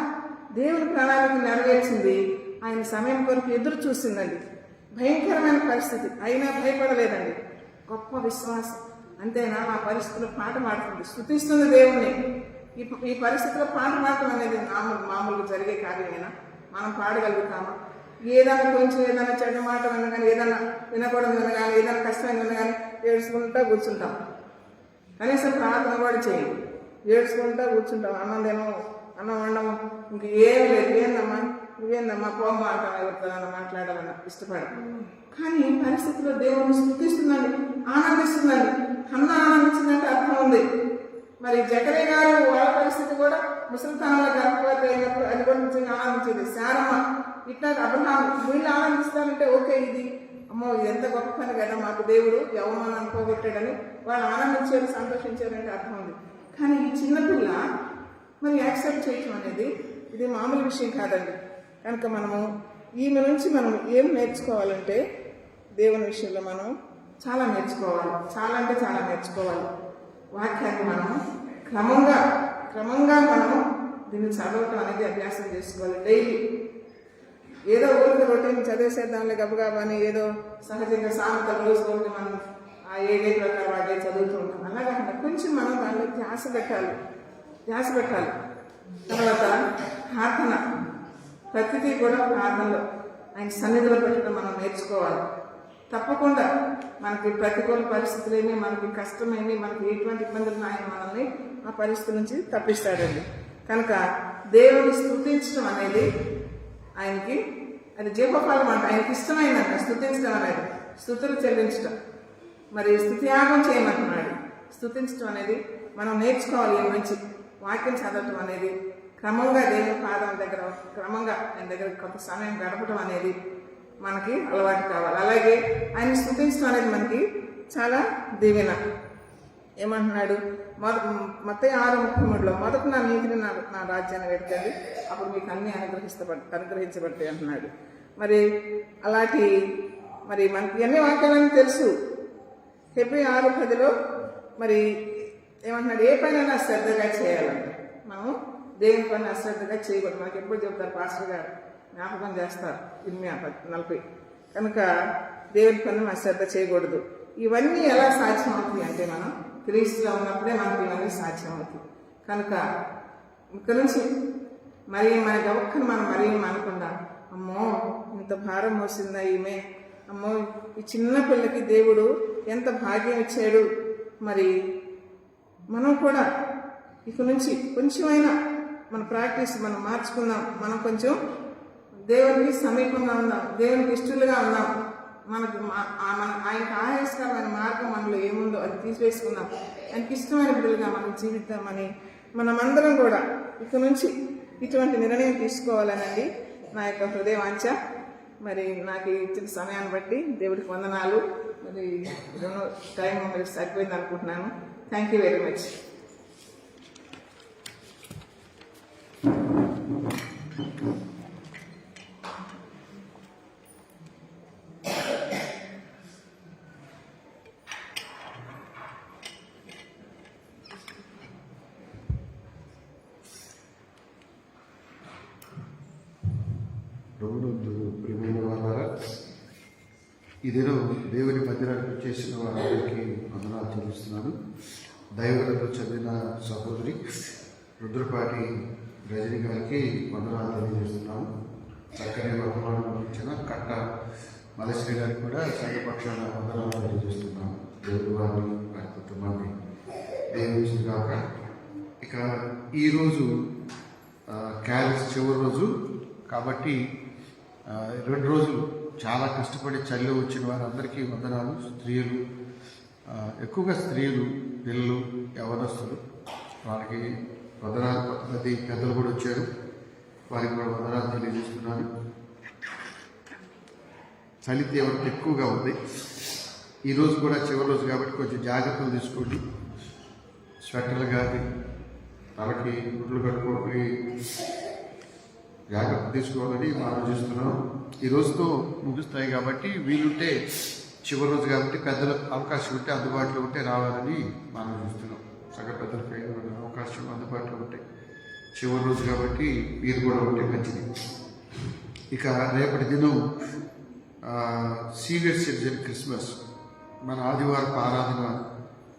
దేవుని ప్రణాళిక నెరవేర్చింది. ఆయన సమయం కొరకు ఎదురు చూసిందండి. భయంకరమైన పరిస్థితి అయినా భయపడలేదండి. గొప్ప విశ్వాసం. అంతేనా? ఆ పరిస్థితిలో పాట పాడుతుంది, స్తుతిస్తుంది దేవుణ్ణి. ఈ పరిస్థితిలో పాట పాడటం అనేది మామూలుగా జరిగే కార్యమేనా? మనం పాడగలుగుతామా? ఏదైనా చెడ్డ మాట వినగానే, ఏదైనా వినకూడదు వినగానే, ఏదైనా కష్టమైన వినగానే ఏడ్చుకుంటా కూర్చుంటాం. కనీసం ప్రార్థన కూడా చేయం, ఏడ్చుకుంటా కూర్చుంటాం. అన్నం వండము ఇంక ఏం లేదు, నువ్వేందమ్మా పోమ్మ అంటాం. ఎవరితో మాట్లాడాలన్నా ఇష్టపడం. కానీ ఈ పరిస్థితిలో దేవుని స్తుతిస్తుందండి, ఆనందిస్తుందండి. అన్న ఆనందించిందంటే అర్థం ఉంది. మరి జకరే గారు వాళ్ళ పరిస్థితి కూడా ముసలితనంలో గర్భవతి అయినప్పుడు అది కూడా నిజంగా ఆనందించేది. శారమ్మ ఇట్లా అబ్రహాం వీళ్ళు ఆనందిస్తారంటే ఓకే, ఇది అమ్మో ఇది ఎంత గొప్ప పని కదా, మాకు దేవుడు యవమానం అనుకోగొట్టాడని వాళ్ళు ఆనందించారు, సంతోషించారంటే అర్థం ఉంది. కానీ ఈ చిన్నపిల్ల మరి యాక్సెప్ట్ చేయటం అనేది ఇది మామూలు విషయం కాదండి. కనుక మనము ఈమె నుంచి మనం ఏం నేర్చుకోవాలంటే దేవుని విషయంలో మనం చాలా నేర్చుకోవాలి. చాలా అంటే చాలా నేర్చుకోవాలి. వాక్యాన్ని మనం క్రమంగా మనము దీన్ని చదవటం అనేది అభ్యాసం చేసుకోవాలి. డైలీ ఏదో ఊరికి రొటీన్ చదివేసేద్దాంలే గబగబా అని ఏదో సహజంగా సామెతలు రోజుకోండి మనం ఆ ఏడే ప్రకారం వాడే చదువుతూ ఉంటాం. అలా కాకుండా కొంచెం మనం దానిలో ధ్యాస పెట్టాలి. తర్వాత ప్రార్థన, ప్రతిదీ కూడా ప్రార్థనలో ఆయన సన్నిధిలో పెట్టడం మనం నేర్చుకోవాలి. తప్పకుండా మనకి ప్రతికూల పరిస్థితులేమి, మనకి కష్టమేమి, మనకి ఎటువంటి ఇబ్బందులు ఆయన మనల్ని ఆ పరిస్థితి నుంచి తప్పిస్తాడండి. కనుక దేవుని స్తుతించడం అనేది ఆయనకి అది జీవఫలం అంట. ఆయనకి ఇష్టమైందంట స్తుతించడం అనేది, స్తుతులు చెల్లించడం. మరి స్తుతియాగం చేయమంటున్నాడు. స్తుతించడం అనేది మనం నేర్చుకోవాలి. ఈ నుంచి వాక్యం చదవటం అనేది, క్రమంగా దేవుని పాదం దగ్గర క్రమంగా ఆయన దగ్గర కొంత సమయం గడపడం అనేది మనకి అలవాటు కావాలి. అలాగే ఆయన స్తుతించడం అనేది మనకి చాలా దీవెన. ఏమంటున్నాడు? మత్తయి 6:33 మొదట నా నీతిని నా రాజ్యాన్ని వెతకండి, అప్పుడు మీకు అన్ని అనుగ్రహించబడతాయి అంటున్నాడు. మరి అలాంటి మరి మనకి అన్ని వాక్యాలని తెలుసు. హెబ్రీ 6:10 మరి ఏమంటున్నాడు? ఏ పనైనా శ్రద్ధగా చేయాలంటే మనం దేవుని పని అశ్రద్ధగా చేయకూడదు. మనకి ఎప్పుడు చెప్తారు పాస్టర్ గారు, జ్ఞాపకం చేస్తారు 40. కనుక దేవుని పని అశ్రద్ధ చేయకూడదు. ఇవన్నీ ఎలా సాధ్యం అవుతాయి అంటే మనం క్రీస్తులో ఉన్నప్పుడే మనకి ఇవన్నీ సాధ్యం అవుతాయి. కనుక ఇక్కడ నుంచి మరి మన గవక్కను మనం మరీ అనకుండా, అమ్మో ఇంత భారం మోసిందా ఈమె, అమ్మో ఈ చిన్న పిల్లకి దేవుడు ఎంత భాగ్యం ఇచ్చాడు. మరి మనం కూడా ఇక నుంచి కొంచెమైనా మన ప్రాక్టీస్ మనం మార్చుకుందాం. మనం కొంచెం దేవునికి సమీపంగా ఉందాం, దేవునికి ఇష్టలుగా ఉన్నాం. మనకు ఆయనకు ఆయాస్కరమైన మార్గం మనలో ఏముందో అది తీసివేసుకుందాం. ఆయనకి ఇష్టమైన బిడ్డలుగా మనం జీవిద్దామని మనమందరం కూడా ఇక నుంచి ఇటువంటి నిర్ణయం తీసుకోవాలనండి నా యొక్క హృదయ వాంఛ. మరి నాకు ఇచ్చిన సమయాన్ని బట్టి దేవుడికి వందనాలు. మరి టైం మరి సరిపోయింది అనుకుంటున్నాను. Thank you very much. ప్రభునందు ప్రియమైన వారారా, ఇదేదో దేవుని మందిరానికి చేసిన వారందరికీ వందనాలు చెల్లిస్తున్నాను. దైవగ్రంథం చదివిన సహోదరి రుద్రపాటి రజని గారికి వందనాలు తెలియజేస్తున్నాను. చక్కని వర్తమానం ఇచ్చిన కట్ట మలశ్రీ గారికి కూడా సంఘపక్షాన వందనాలు తెలియజేస్తున్నాను. దేవుడి వారిని వారి కుటుంబాన్ని దేవుని కాక. ఇక ఈరోజు క్యారెస్ చివరి రోజు కాబట్టి 2 రోజులు చాలా కష్టపడి చలిలో వచ్చిన వారందరికీ వందనాలు. స్త్రీలు ఎక్కువగా స్త్రీలు, పిల్లలు, యవనస్తులు వాళ్ళకి వందనాలు. కొంతమంది పెద్దలు కూడా వచ్చారు, వారికి కూడా వందనాలు తెలియజేస్తున్నాను. చలి తీవ్రత ఎక్కువగా ఉంది. ఈరోజు కూడా చివరి రోజు కాబట్టి కొంచెం జాగ్రత్తలు తీసుకోండి. స్వెటర్లు కానీ తలకి గుడ్లు కట్టుకోండి, జాగ్రత్త తీసుకోవాలని ఆలోచిస్తున్నాం. ఈ రోజుతో ముగుస్తాయి కాబట్టి వీలుంటే చివరి రోజు కాబట్టి పెద్దలకు అవకాశం ఉంటే అందుబాటులో ఉంటే రావాలని మనం చూస్తున్నాం. సగ పెద్దలకి అవకాశం అందుబాటులో ఉంటే చివరి రోజు కాబట్టి మీరు కూడా ఉంటే మంచిది. ఇక రేపటి దినం సీనియర్ సిటిజన్ క్రిస్మస్. మన ఆదివారం ఆరాధన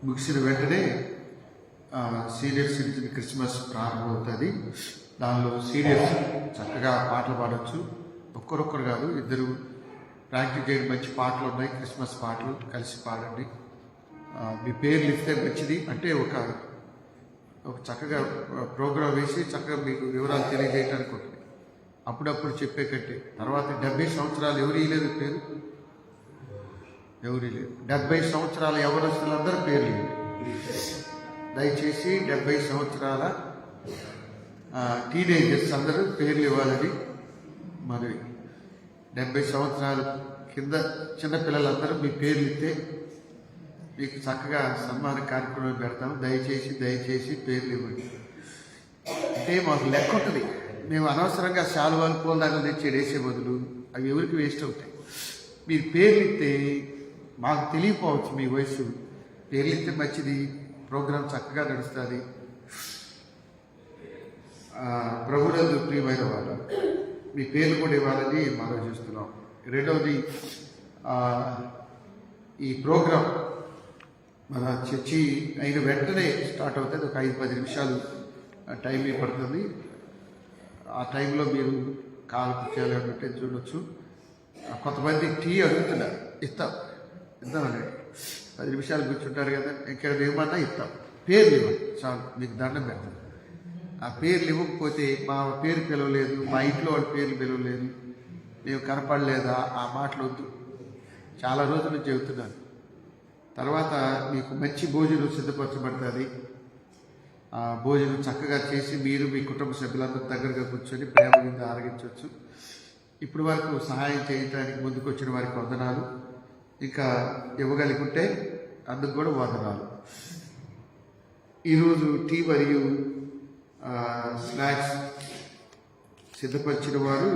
ముగిసిన వెంటనే సీనియర్ సిటిజన్ క్రిస్మస్ ప్రారంభమవుతుంది. దానిలో సీనియర్స్ చక్కగా పాటలు పాడవచ్చు. ఒక్కరొక్కరు కాదు, ఇద్దరు ప్రాక్టీస్ చేయడం. మంచి పాటలు ఉన్నాయి, క్రిస్మస్ పాటలు, కలిసి పాడండి. మీ పేర్లు ఇస్తే మంచిది. అంటే ఒక చక్కగా ప్రోగ్రాం వేసి చక్కగా మీకు వివరాలు తెలియజేయడానికి ఉంటుంది. అప్పుడప్పుడు చెప్పే కంటే తర్వాత 70 సంవత్సరాలు ఎవరు ఇవ్వలేదు పేరు, ఎవరు లేదు. 70 సంవత్సరాల యవనస్తులందరూ పేర్లు ఇవ్వండి దయచేసి. 70 సంవత్సరాల టీనేజర్స్ అందరూ పేర్లు ఇవ్వాలని మనవి. 70 సంవత్సరాల కింద చిన్నపిల్లలందరూ మీ పేర్లు ఇస్తే మీకు చక్కగా సన్మాన కార్యక్రమం పెడతాము. దయచేసి పేర్లు ఇవ్వండి. అంటే మాకు లెక్క ఉంటుంది. మేము అనవసరంగా శాలువాలు, పూలదాగలు తెచ్చి వేసే బదులు అవి ఎవరికి వేస్ట్ అవుతాయి. మీరు పేర్లు ఇస్తే మాకు తెలియకపోవచ్చు మీ వయసు. పేర్లు ఇస్తే మంచిది, ప్రోగ్రాం చక్కగా నడుస్తుంది. ప్రభునందు ప్రియమైన వాళ్ళు మీ పేర్లు కూడా ఇవ్వాలని మనం చూస్తున్నాం. రెండవది, ఈ ప్రోగ్రాం మన చర్చి అయిన వెంటనే స్టార్ట్ అవుతుంది. ఒక 5-10 నిమిషాలు టైం పడుతుంది. ఆ టైంలో మీరు కాలు చేయాలంటే చూడవచ్చు. కొంతమంది టీ అడుగుతున్నారు, ఇద్దామని 10 నిమిషాలు కూర్చుంటారు కదా, ఇక్కడ ఏమన్నా ఇస్తాం. పేర్లు ఇవ్వండి చాలు, మీకు దండం పెడతాం. ఆ పేర్లు ఇవ్వకపోతే మా పేరు పిలవలేదు, మా ఇంట్లో వాళ్ళ పేర్లు పిలవలేదు, మేము కనపడలేదా, ఆ మాటలు వద్దు. చాలా రోజుల నుంచి చెబుతున్నాను. తర్వాత మీకు మంచి భోజనం సిద్ధపరచబడుతుంది. ఆ భోజనం చక్కగా చేసి మీరు మీ కుటుంబ సభ్యులందరూ దగ్గరగా కూర్చొని ప్రేమ కింద ఆరగించవచ్చు. ఇప్పటి వరకు సహాయం చేయడానికి ముందుకు వచ్చిన వారికి వందనాలు. ఇంకా ఇవ్వగలిగితే అందుకు కూడా వందనాలు. ఈరోజు టీ మరియు స్నాక్స్ సిద్ధపరిచిన వారు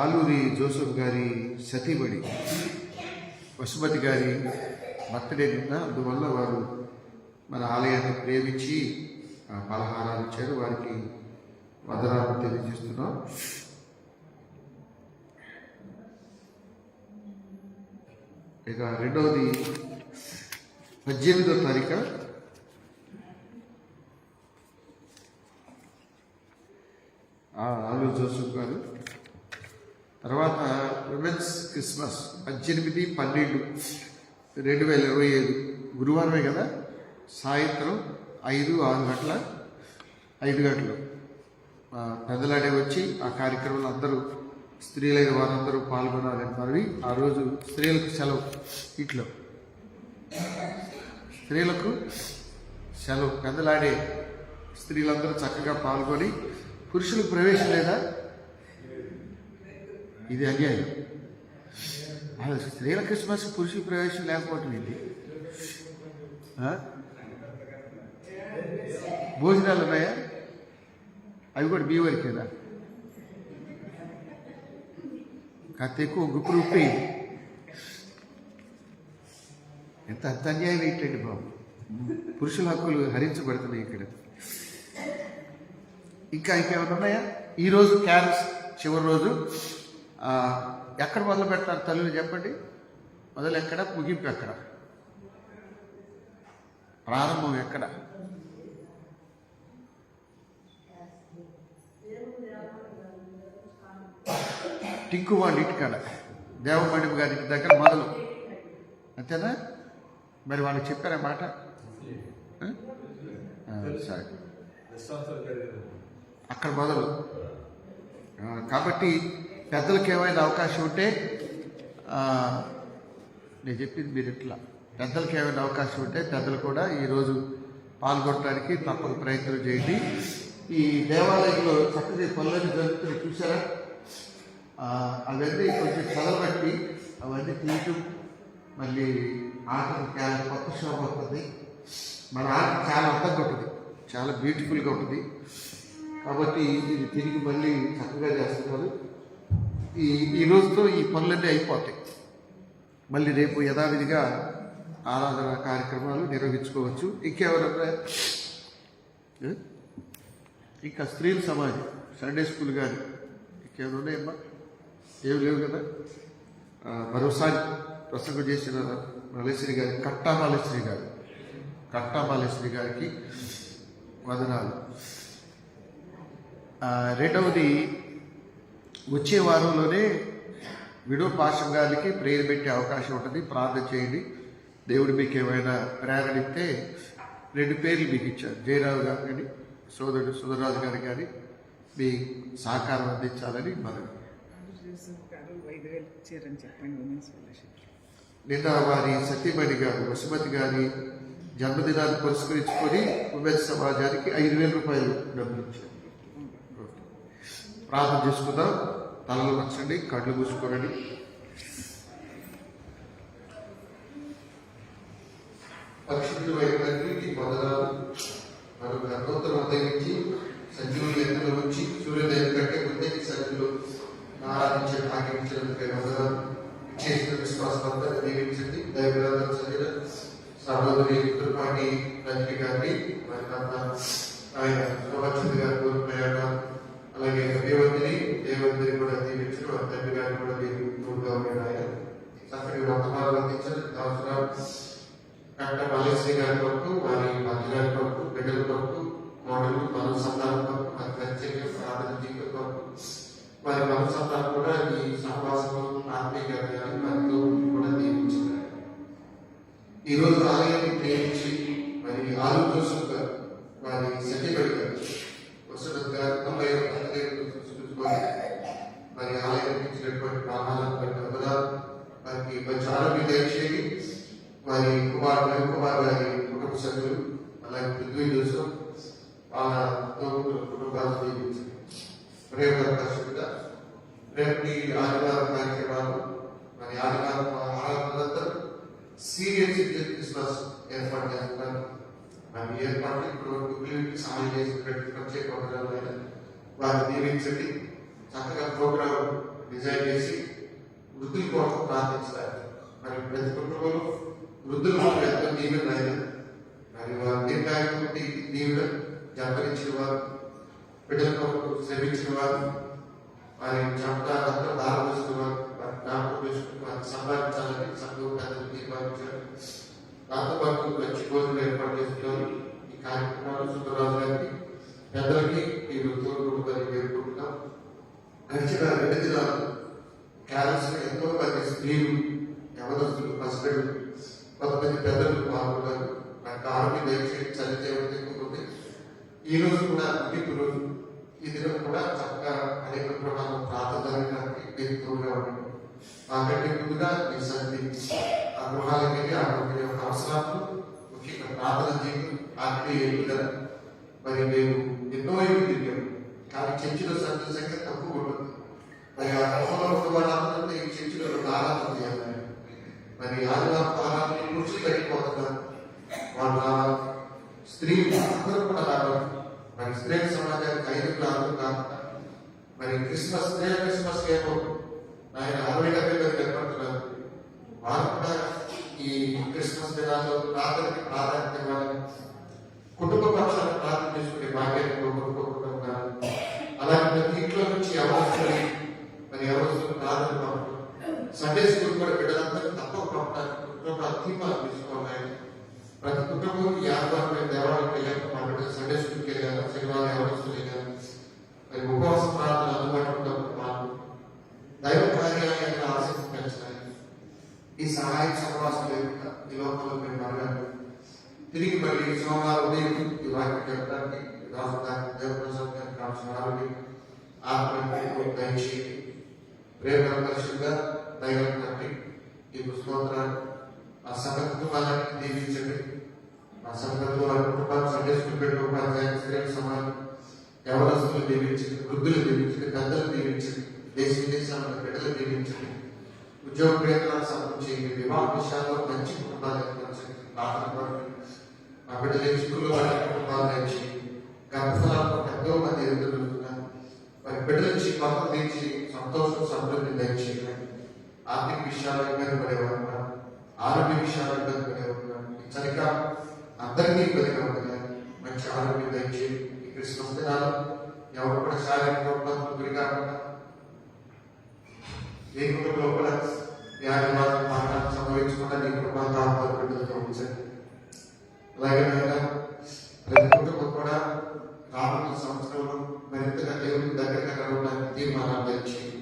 ఆలూరి జోసఫ్ గారి సతీమణి వసుమతి గారి బర్త్డే నిన్న. అందువల్ల వారు మన ఆలయాన్ని ప్రేమించి పలహారాలు ఇచ్చారు. వారికి వందనాలు తెలియజేస్తున్నాం. ఇక రెండవది 18వ తారీఖు ఆలూరి జోసఫ్ గారు. తర్వాత విమెన్స్ క్రిస్మస్ 18-12-2025 గురువారమే కదా, సాయంత్రం 5 గంటలు పెద్దలాడే వచ్చి ఆ కార్యక్రమంలో అందరూ స్త్రీలైన వారందరూ పాల్గొనాలని మనవి. ఆ రోజు స్త్రీలకు సెలవు, ఇంట్లో స్త్రీలకు సెలవు. పెద్దలాడే స్త్రీలందరూ చక్కగా పాల్గొని, పురుషులకు ప్రవేశం లేదా, ఇది అన్యాయం. స్త్రీల క్రిస్మస్ పురుషుల ప్రవేశం లేకపోవటం ఇది. భోజనాలు ఉన్నాయా? అవి కూడా మీ వరకేనా? కాస్త ఎక్కువ గుప్పుడు ఉప్పి. ఎంత అన్యాయం ఏంటండి బాబు. పురుషుల హక్కులు హరించబడుతున్నాయి ఇక్కడ. ఇంకా ఇంకేమైనా ఉన్నాయా? ఈరోజు క్యారల్స్ చివరి రోజు. ఎక్కడ మొదలు పెట్టారు తల్లులు చెప్పండి? మొదలు ఎక్కడ, ముగింపు ఎక్కడ, ప్రారంభం ఎక్కడ? టింకు వాళ్ళ ఇంటికాడ, దేవమణి గారి ఇంటి దగ్గర మొదలు, అంతేనా? మరి వాళ్ళకి చెప్పారా మాట? సరే, అక్కడ మొదలు. కాబట్టి పెద్దలకు ఏమైనా అవకాశం ఉంటే నేను చెప్పింది మీరు ఇట్లా, పెద్దలకు ఏమైనా అవకాశం ఉంటే పెద్దలు కూడా ఈరోజు పాల్గొనడానికి తప్పక ప్రయత్నం చేయండి. ఈ దేవాలయంలో చక్కగా పనులన్నీ జరుగుతున్నాయి చూసారా? అవన్నీ కొంచెం చదవబట్టి అవన్నీ తీయటం, మళ్ళీ ఆటకు కొత్త శోభ వస్తుంది. మన ఆట చాలా అందంగా ఉంటుంది, చాలా బ్యూటిఫుల్గా ఉంటుంది. కాబట్టి ఇది తిరిగి మళ్ళీ చక్కగా చేస్తున్నారు. ఈ రోజుతో ఈ పనులన్నీ అయిపోతాయి. మళ్ళీ రేపు యథావిధిగా ఆరాధన కార్యక్రమాలు నిర్వహించుకోవచ్చు. ఇంకెవరన్నా ఇంకా స్త్రీల సమాజం, సండే స్కూల్ కానీ ఇంకేమైనా ఉన్నాయమ్మా? ఏమి లేవు కదా. మరోసారి ప్రసంగం చేసిన మాలేశ్వరి గారి కట్టా మాలేశ్వరి గారికి వందనాలు. రెండవది, వచ్చే వారంలోనే విడో పాషం గారికి ప్రేయర్ పెట్టే అవకాశం ఉంటుంది. ప్రార్థన చేయండి. దేవుడు మీకు ఏమైనా ప్రేరణ ఇస్తే 2 పేర్లు మీకు ఇచ్చారు. జయరావు గారు కానీ సోదరుడు సుధరాజు గారు కానీ మీ సహకారం అందించాలని మనం నిన్న వారి సతీమణి గారు వసుమతి గారి జన్మదినాన్ని పురస్కరించుకొని ఉమెన్స్ సమాజానికి 5,000 రూపాయలు డబ్బులు ఇచ్చారు. ప్రార్థన చేసుకుందాం. తలలు వచ్చండి, కళ్ళు మూసుకోనండి. పరిశుద్ధుడు వైపు పొందడాలు మనం గర్భోత్తరం ఉదయించి సంజీవులు ఎత్తులు వచ్చి సూర్యోదయం కంటే ముందే సజ్జులు ఆరాధించే భాగ్యించినందుకే వందనాలు. చేసిన విశ్వాసంతా దీవించండి. దైవరాధన శరీర సహోదరి తుర్పాటి రజని గారిని మరి ఆయన శోభచంద్ర గారి కోల్పోయాక, అలాగే దేవతిని కూడా దీవించడం, వారి తండ్రి గారిని కూడా తోడుగా ఉన్నాడు. ఆయన చక్కటి వర్తమానాలు అందించారు. అవసరం కట్ట మాలేశ్వరి గారి కొరకు, వారి భర్త గారి కొరకు, బిడ్డల కొరకు, కోడలు మనోసంతానం కొరకు, వారి ప్రత్యేక ప్రార్థన జీవితం కొరకు, వారి మనోసంతానం కూడా ఈ సహవాసంలో ఆత్మీయ గారి వారితో కూడా దీవించారు. ఈరోజు ఆలయాన్ని ప్రేమించి మరి ఆలు జోసఫ్ గారు, వారి సత్యపడి గారు, వసంత్ గారు 90 చూసుకొని మరి ఆలయానికి ఇచ్చినటువంటి ప్రాణాలను వారికి మంచి ఆరోగ్యం దయచేయండి. వారి కుమార్ గారి కుటుంబ సభ్యులు, అలాగే పృథ్వీ జోసఫ్ వాళ్ళ కుటుంబాలను దీవించండి. ప్రేమ పరిశుద్ధ రేపటి ఆదివారం కార్యక్రమాలు మరి ఆదివారం ఆరాధనంతరం సీరియస్ క్రిస్మస్ ఏర్పాటు చేస్తున్నారు. మరి ఏర్పాటు ఇప్పుడు సహాయం చేసినటువంటి ప్రత్యేక వందనాలు వారిని దీవించండి. చక్కగా ప్రోగ్రాం డిజైన్ చేసి వృద్ధుల కోసం ప్రార్థించారు. మరి ప్రతి కుటుంబంలో వృద్ధుల కోసం ఎంతో దీవెన అయినా మరి వారి దీర్ఘాయువు దీవెన జన్మనిచ్చిన వారు, బిడ్డల కొరకు శ్రమించిన వారు, వారి చమకాలంతా దారం చేసిన వారు, వారి జ్ఞాపకం చేసుకుని వారిని సంపాదించాలని సంఘం పెద్దలు తీర్మానించారు. దాంతో పాటు మంచి భోజనం ఏర్పాటు చేస్తున్నారు. ఈ కార్యక్రమాలు సుందరరాజు గారికి పెద్దలకి మీరు తోడుకుంటారని పేర్కొంటున్నాం. గడిచిన 2 దినాలు క్యారల్స్ ఎంతో మంది స్త్రీలు, యవనస్తులు, హస్బెండ్, కొంతమంది పెద్దలు పాల్గొన్నారు. నాకు ఆరోగ్యం దయచేసి చలితేవత ఎక్కువది. ఈ రోజు కూడా ముగింపు రోజు. ఈ దినం కూడా చక్కగా అనేక ప్రమాణం ప్రార్థన జరగడానికి మీరు తోడుగా ఉండండి. మాకంటే ముందుగా మీ సన్నిధి ఆ గృహాలకు వెళ్ళి ఆ యొక్క అవసరాలు, ముఖ్యంగా ప్రార్థన చేయడం, ఆత్మీయ ఎదుగుదల. మరి మేము ఎన్నో ఏమి తిరిగాం, కానీ చర్చిలో సంఖ్య తక్కువ ఉంటుంది. మరి ఆ గృహంలో ఉన్న వాళ్ళందరూ ఈ చర్చిలో ఆరాధన చేయాలి. మరి ఆదివారం ఆరాధన కూర్చు తగ్గిపోతున్నారు. వాళ్ళ స్త్రీలు అందరూ కూడా రావాలి. మరి స్త్రీల సమాజానికి 5 అందరూ కాకుండా మరి క్రిస్మస్ ఏమో ఆయన 60-70 మంది ఏర్పడుతున్నారు. వారు కూడా ఈ క్రిస్మస్ దినాల్లో ప్రార్థనకి ప్రాధాన్యత ఇవ్వాలి. కుటుంబ పక్షాలను ప్రార్థన చేసుకునే భాగ్యాన్ని కోరుకుంటున్నారు. అలాగే ప్రతి ఇంట్లో నుంచి ఎవరు ప్రార్థన పంపడం, సండే స్కూల్ కూడా బిడ్డలందరూ తప్పక పంపడానికి కుటుంబ అతీపాలు తీసుకోవాలి. ప్రతి కుటుంబం ఈ ఆదివారం దేవాలయానికి వెళ్ళాక మా బిడ్డ సండే స్కూల్కి వెళ్ళారు, శనివారం ఎవరు వెళ్ళారు. మరి ఉపవాస ప్రార్థన అందుబాటులో ఉన్నప్పుడు మాకు దైవ కార్యాలయాన్ని ఆసక్తి పెంచాలి. ఈ సహాయ సహవాసం ఈ లోకంలో మేము అడగాలి. తిరిగి మళ్ళీ సోమవారం ఉదయం ఈ వాక్యం చెప్పడానికి దేవప్రసాద్ గారికి కావాల్సిన ఆరోగ్యం ఆత్మీయ దయచేయండి. ప్రేమ పరిశుద్ధంగా దయగలండి ఈ స్తోత్రాలు ఆ సంఘ కుటుంబాలన్నీ దీవించండి. ఆ సంఘంలో వారి కుటుంబాలు సండే స్కూల్ పెట్టిన ఉపాధ్యాయులు స్త్రీ సమాజం ఎవరస్తులు దీవించండి, వృద్ధులు దీవించండి, పెద్దలు దీవించండి, దేశ విదేశాల బిడ్డలు దీవించండి, ఉద్యోగ ప్రయత్నాలు సమకూర్చేయండి, వివాహ విషయాల్లో మంచి కుటుంబాలు ఏర్పరచండి. ఆ బిడ్డలు ఎంచుకున్న వారి కుటుంబాలు తెచ్చేయండి. గర్భఫలాల్లో ఎంతో మంది ఎదుగుతున్నారు. వారి బిడ్డల నుంచి కొత్త తెచ్చి సంతోషం సమృద్ధి దయచేయండి. ఆర్థిక విషయాలు ఇబ్బంది పడేవారు, ఆరోగ్య విషయాలు ఇబ్బంది పడేవారు, ఈ చలికాలం అందరికీ ఇబ్బందిగా ఉంటుంది. మంచి ఆరోగ్యం దయచేయండి. ఈ క్రిస్మస్ దినాలు ఎవరు కూడా శారీరక ఇబ్బందులు గురి కాకుండా ఏ కుటుంబంలో కూడా వ్యాధి బాధలు సంభవించకుండా నీ కృపాలు బిడ్డలతో ఉంచండి. అలాగే ప్రతి కుటుంబం కూడా రానున్న సంవత్సరంలో మరింతగా దేవుడికి దగ్గరగా నడవడానికి తీర్మానాలు తెచ్చేయండి.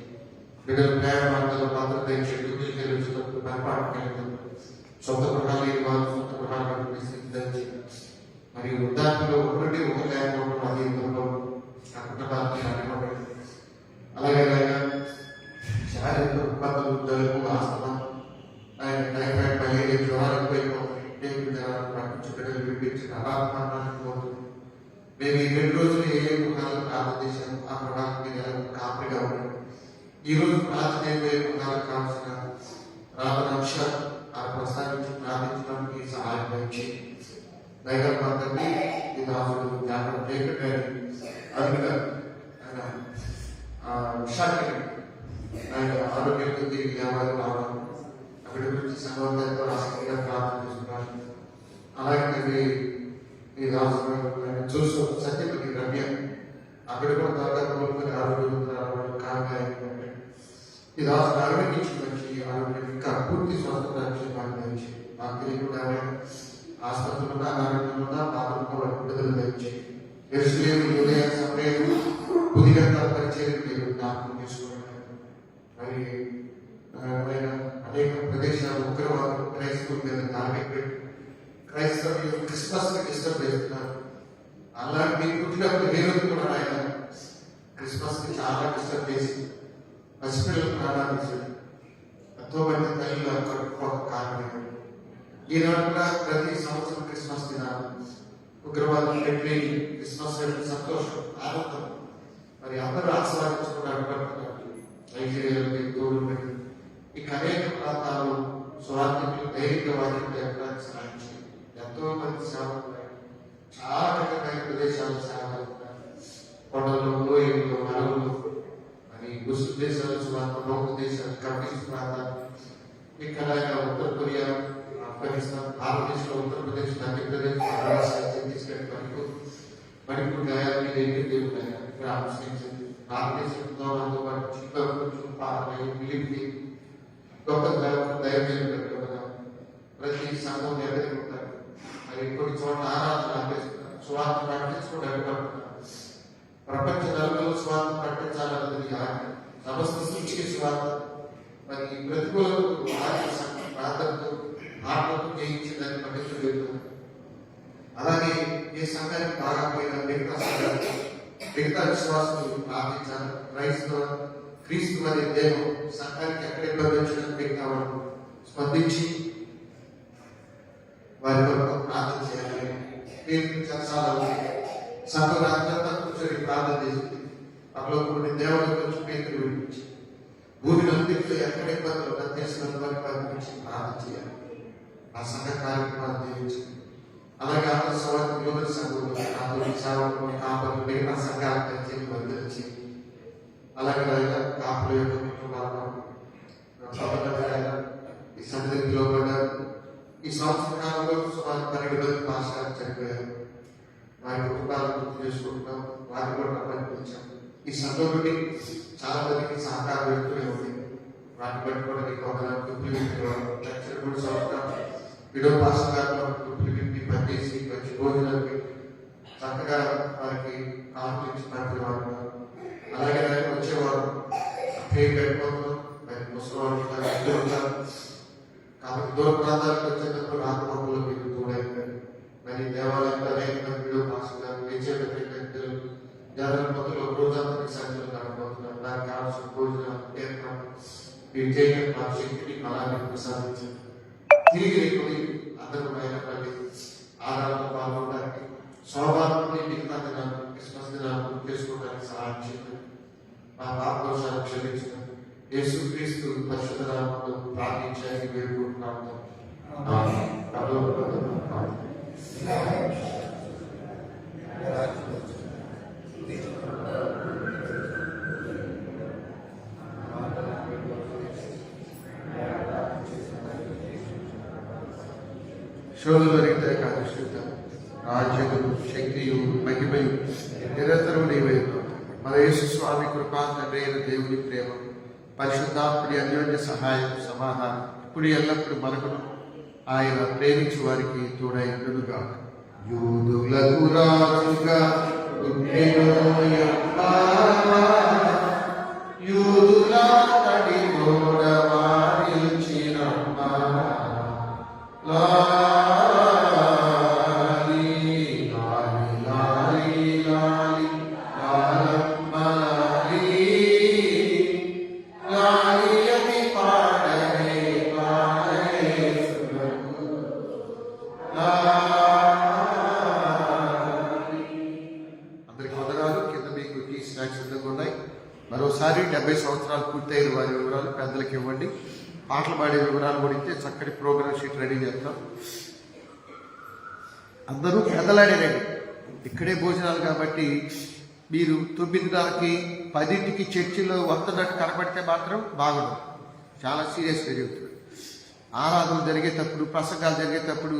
బిడ్డలు ప్రయాణ మార్గాల్లో భద్రత తెచ్చేయండి. ఉద్యోగ పరిపాలన సొంత గృహాలు లేని వారు సొంత గృహాలు ధరించి మరియు వృద్ధాప్యంలో ఒకటి లేకపోవడం అది ఇబ్బందులు ఆ కుటుంబాన్ని అడ్డుకోండి. అలాగే శారీరక ఇబ్బందులు, జలుబు, ఆస్తమా, టైఫాయిడ్, మలేరియా, జ్వరాలు ఎక్కువైపోతుంది. డెంగ్యూ జ్వరాలు పట్టించి బిడ్డలు విడిపించిన అలాత్మానాన్ని పోతుంది. మేము ఈ 2 రోజులు ఏ గృహాలను ప్రార్థన చేశాము ఆ గృహాలకు మీరు కాపరిగా ఉండండి. ఈ రోజు ప్రార్థన అయిపోయే గృహాలకు కావాల్సిన ప్రార్థన అంశాలు ఆ ప్రస్తావించి ప్రార్థించడానికి సహాయం చేయండి. దైవబంధండి ఈ రాజుడు జ్ఞాపకం చేయకండి. అందుగా విశాఖని ఆయన ఆరోగ్యంతో తిరిగి లేవాలి రావడం అక్కడి గురించి సంబంధంతో ఆసక్తిగా ప్రార్థన చేస్తున్నారు. అలాగే ఈ రాజు చూస్తూ సత్యపతి రమ్య అక్కడ కూడా త్వరగా కోరుకుని ఆరోగ్యం రావడం కారణంగా ఈ రాజు ఆరోగ్యించి వచ్చి ఆరోగ్యం ఇంకా పూర్తి స్వస్థత భావించి నాకు తెలియకుండా ఆసుపత్రులు అనారోగ్యంలో బాధలు విడుదల ధరించి ఎరుసలేము ఉదయ సమయం పుదిగంత పరిచయం మీరు జ్ఞాపకం చేసుకోవడం. మరి అనేక ప్రదేశాలు ఉగ్రవాదులు క్రైస్తవుల మీద టార్గెట్ పెట్టి క్రైస్తవులు క్రిస్మస్ డిస్టర్బ్ చేస్తున్నారు. అలాంటి పుట్టినప్పుడు ఏ రోజు కూడా ఆయన క్రిస్మస్ ని చాలా డిస్టర్బ్ చేసి పసిపిల్లలు ప్రారంభించాడు. ఎంతో మంది తల్లిలో కట్టుకోక కారణం. ఈనాడు కూడా ప్రతి సంవత్సరం క్రిస్మస్ దినాలు ఉగ్రవాదం పెట్టి క్రిస్మస్ సంతోషం ఆనందం మరి అందరూ ఆస్వాదించుకుంటూ అడ్డుపడుతున్నారు. నైజీరియాలో తోడు పెట్టి ఇక అనేక ప్రాంతాలు స్వార్థకులు ధైర్యంగా వాటిని ఎక్కడానికి సాధించి ఎంతో మంది సేవలు చాలా రకమైన ప్రదేశాలు సేవలు కొండలు, లోయలు, అడవులు మరి ముస్లిం దేశాలు, ప్రముఖ దేశాలు, కమ్యూనిస్ట్ ప్రాంతాలు ఇక్కడ ఉత్తర కొరియా, ఆఫ్ఘనిస్తాన్, భారతదేశంలో ఉత్తరప్రదేశ్, మధ్యప్రదేశ్, మహారాష్ట్ర, ఛత్తీస్గఢ్, మణిపూర్ గాయాలు భారతదేశంతో పాటు చిక్కూరు, మిలిపి గొప్ప దైవజనం పెట్టుకోవడం ప్రతి సంఘం నెరవేరుకుంటారు. మరి కొన్ని చోట్ల ఆరాధన ఆపేస్తున్నారు. స్వార్థ ప్రకటించుకుంటూ అడ్డుపడుతున్నారు. ప్రపంచ నలుగురు స్వార్థ ప్రకటించాలన్నది సమస్త సృష్టికి స్వార్థ. మరి ప్రతికూలకు ప్రార్థనతో ఆత్మకు జయించిందని పఠించలేదు. అలాగే ఏ సంఘానికి బాగా పోయిన మిగతా సంఘాలు మిగతా విశ్వాసులు ప్రార్థించాలి. క్రీస్తు మరి దేవం సంఘానికి ఎక్కడ ఇబ్బంది వచ్చినా మిగతా వాళ్ళు స్పందించి వారి కొరకు ప్రార్థన చేయాలి. చర్చాలు సంఘంతా కూర్చొని ప్రార్థన చేసింది. అక్కడ కొన్ని దేవాలయం నుంచి పేరు వినిపించి భూమిని అందిట్లో ఎక్కడ ఇబ్బందులు ప్రత్యేకంగా వారికి పంపించి ప్రార్థన చేయాలి. ఆ సంఘ కార్యక్రమాలు జీవించింది. అలాగే ఆంధ్ర సవాళ్ళ యువత సంఘంలో సేవలు కాపలు మిగతా సంఘాలు పరిచయం వర్ధించి అలాగే కాపుల యొక్క కుటుంబాలను ఈ సన్నిధిలో పడ్డారు. ఈ సంవత్సర కాలంలో సుమారు 12 మంది పాస్టర్లు చనిపోయారు. వారి కుటుంబాలను గుర్తు చేసుకుంటున్నాం. వారిని కూడా పంపించాం. ఈ సంఘం నుండి చాలా మందికి సహకారం వ్యక్తులే ఉంది. వాటిని బట్టి కూడా మీకు ఒక లక్షల 3 సంవత్సరాలు విడో పాస్టర్ గారు డుప్లికేట్ పనిచేసి మంచి భోజనాలకి చక్కగా వారికి కాన్ఫ్లిక్ట్స్ పంపేవారు. అలాగే వచ్చేవారు పేరు పెట్టుకోవడం మరి ముసలివాళ్ళు కాబట్టి దూర ప్రాంతాలకు వచ్చేటప్పుడు రాకపోకలు మీకు తోడైపోయారు. మరి దేవాలయంలో అనేక మంది విడో పాస్టర్ గారు జనరల్ మొదలు రోజంతా సంఖ్యలు కనబోతున్నారు. దానికి కావాల్సిన భోజనాలు ఏర్పాటు మీరు చేయడం మా శక్తిని బలాన్ని ప్రసాదించారు. తిరిగి అందరమైనటువంటి ఆరాధన పాల్గొనడానికి సోమవారం మిగతా దినాలు క్రిస్మస్ దినాలు చేసుకోవడానికి సహాయం చేయండి. మా పాపదోషాలను క్షమించడం యేసుక్రీస్తు పరిశుద్ధ నామములో ప్రార్థించడానికి వేడుకుంటున్నాము. శోధులరిత ఏకాదశిత రాజ్యము శక్తియు మహిమయు నిరంతరము నీవై మన యేసు స్వామి కృపా తండ్రి అయిన దేవుని ప్రేమ పరిశుద్ధాత్ముడి అన్యోన్య సహాయం సమాధానం ఇప్పుడు ఎల్లప్పుడు మనకును ఆయన ప్రేమించు వారికి తోడైనడుగా. యూదులకు రాజుగా యూదుల తడి మరోసారి 70 సంవత్సరాలు పూర్తయిన వారి వివరాలు పెద్దలకు ఇవ్వండి. పాటలు పాడే వివరాలు కూడా ఇస్తే చక్కటి ప్రోగ్రామ్ షీట్ రెడీ చేస్తాం. అందరూ పెద్దలాడేనండి, ఇక్కడే భోజనాలు కాబట్టి మీరు 9:30కి 10ంటికి చర్చిలో వస్తున్నట్టు కనపడితే మాత్రం బాగుండదు. చాలా సీరియస్గా చెబుతున్నాడు. ఆరాధన జరిగేటప్పుడు ప్రసంగాలు జరిగేటప్పుడు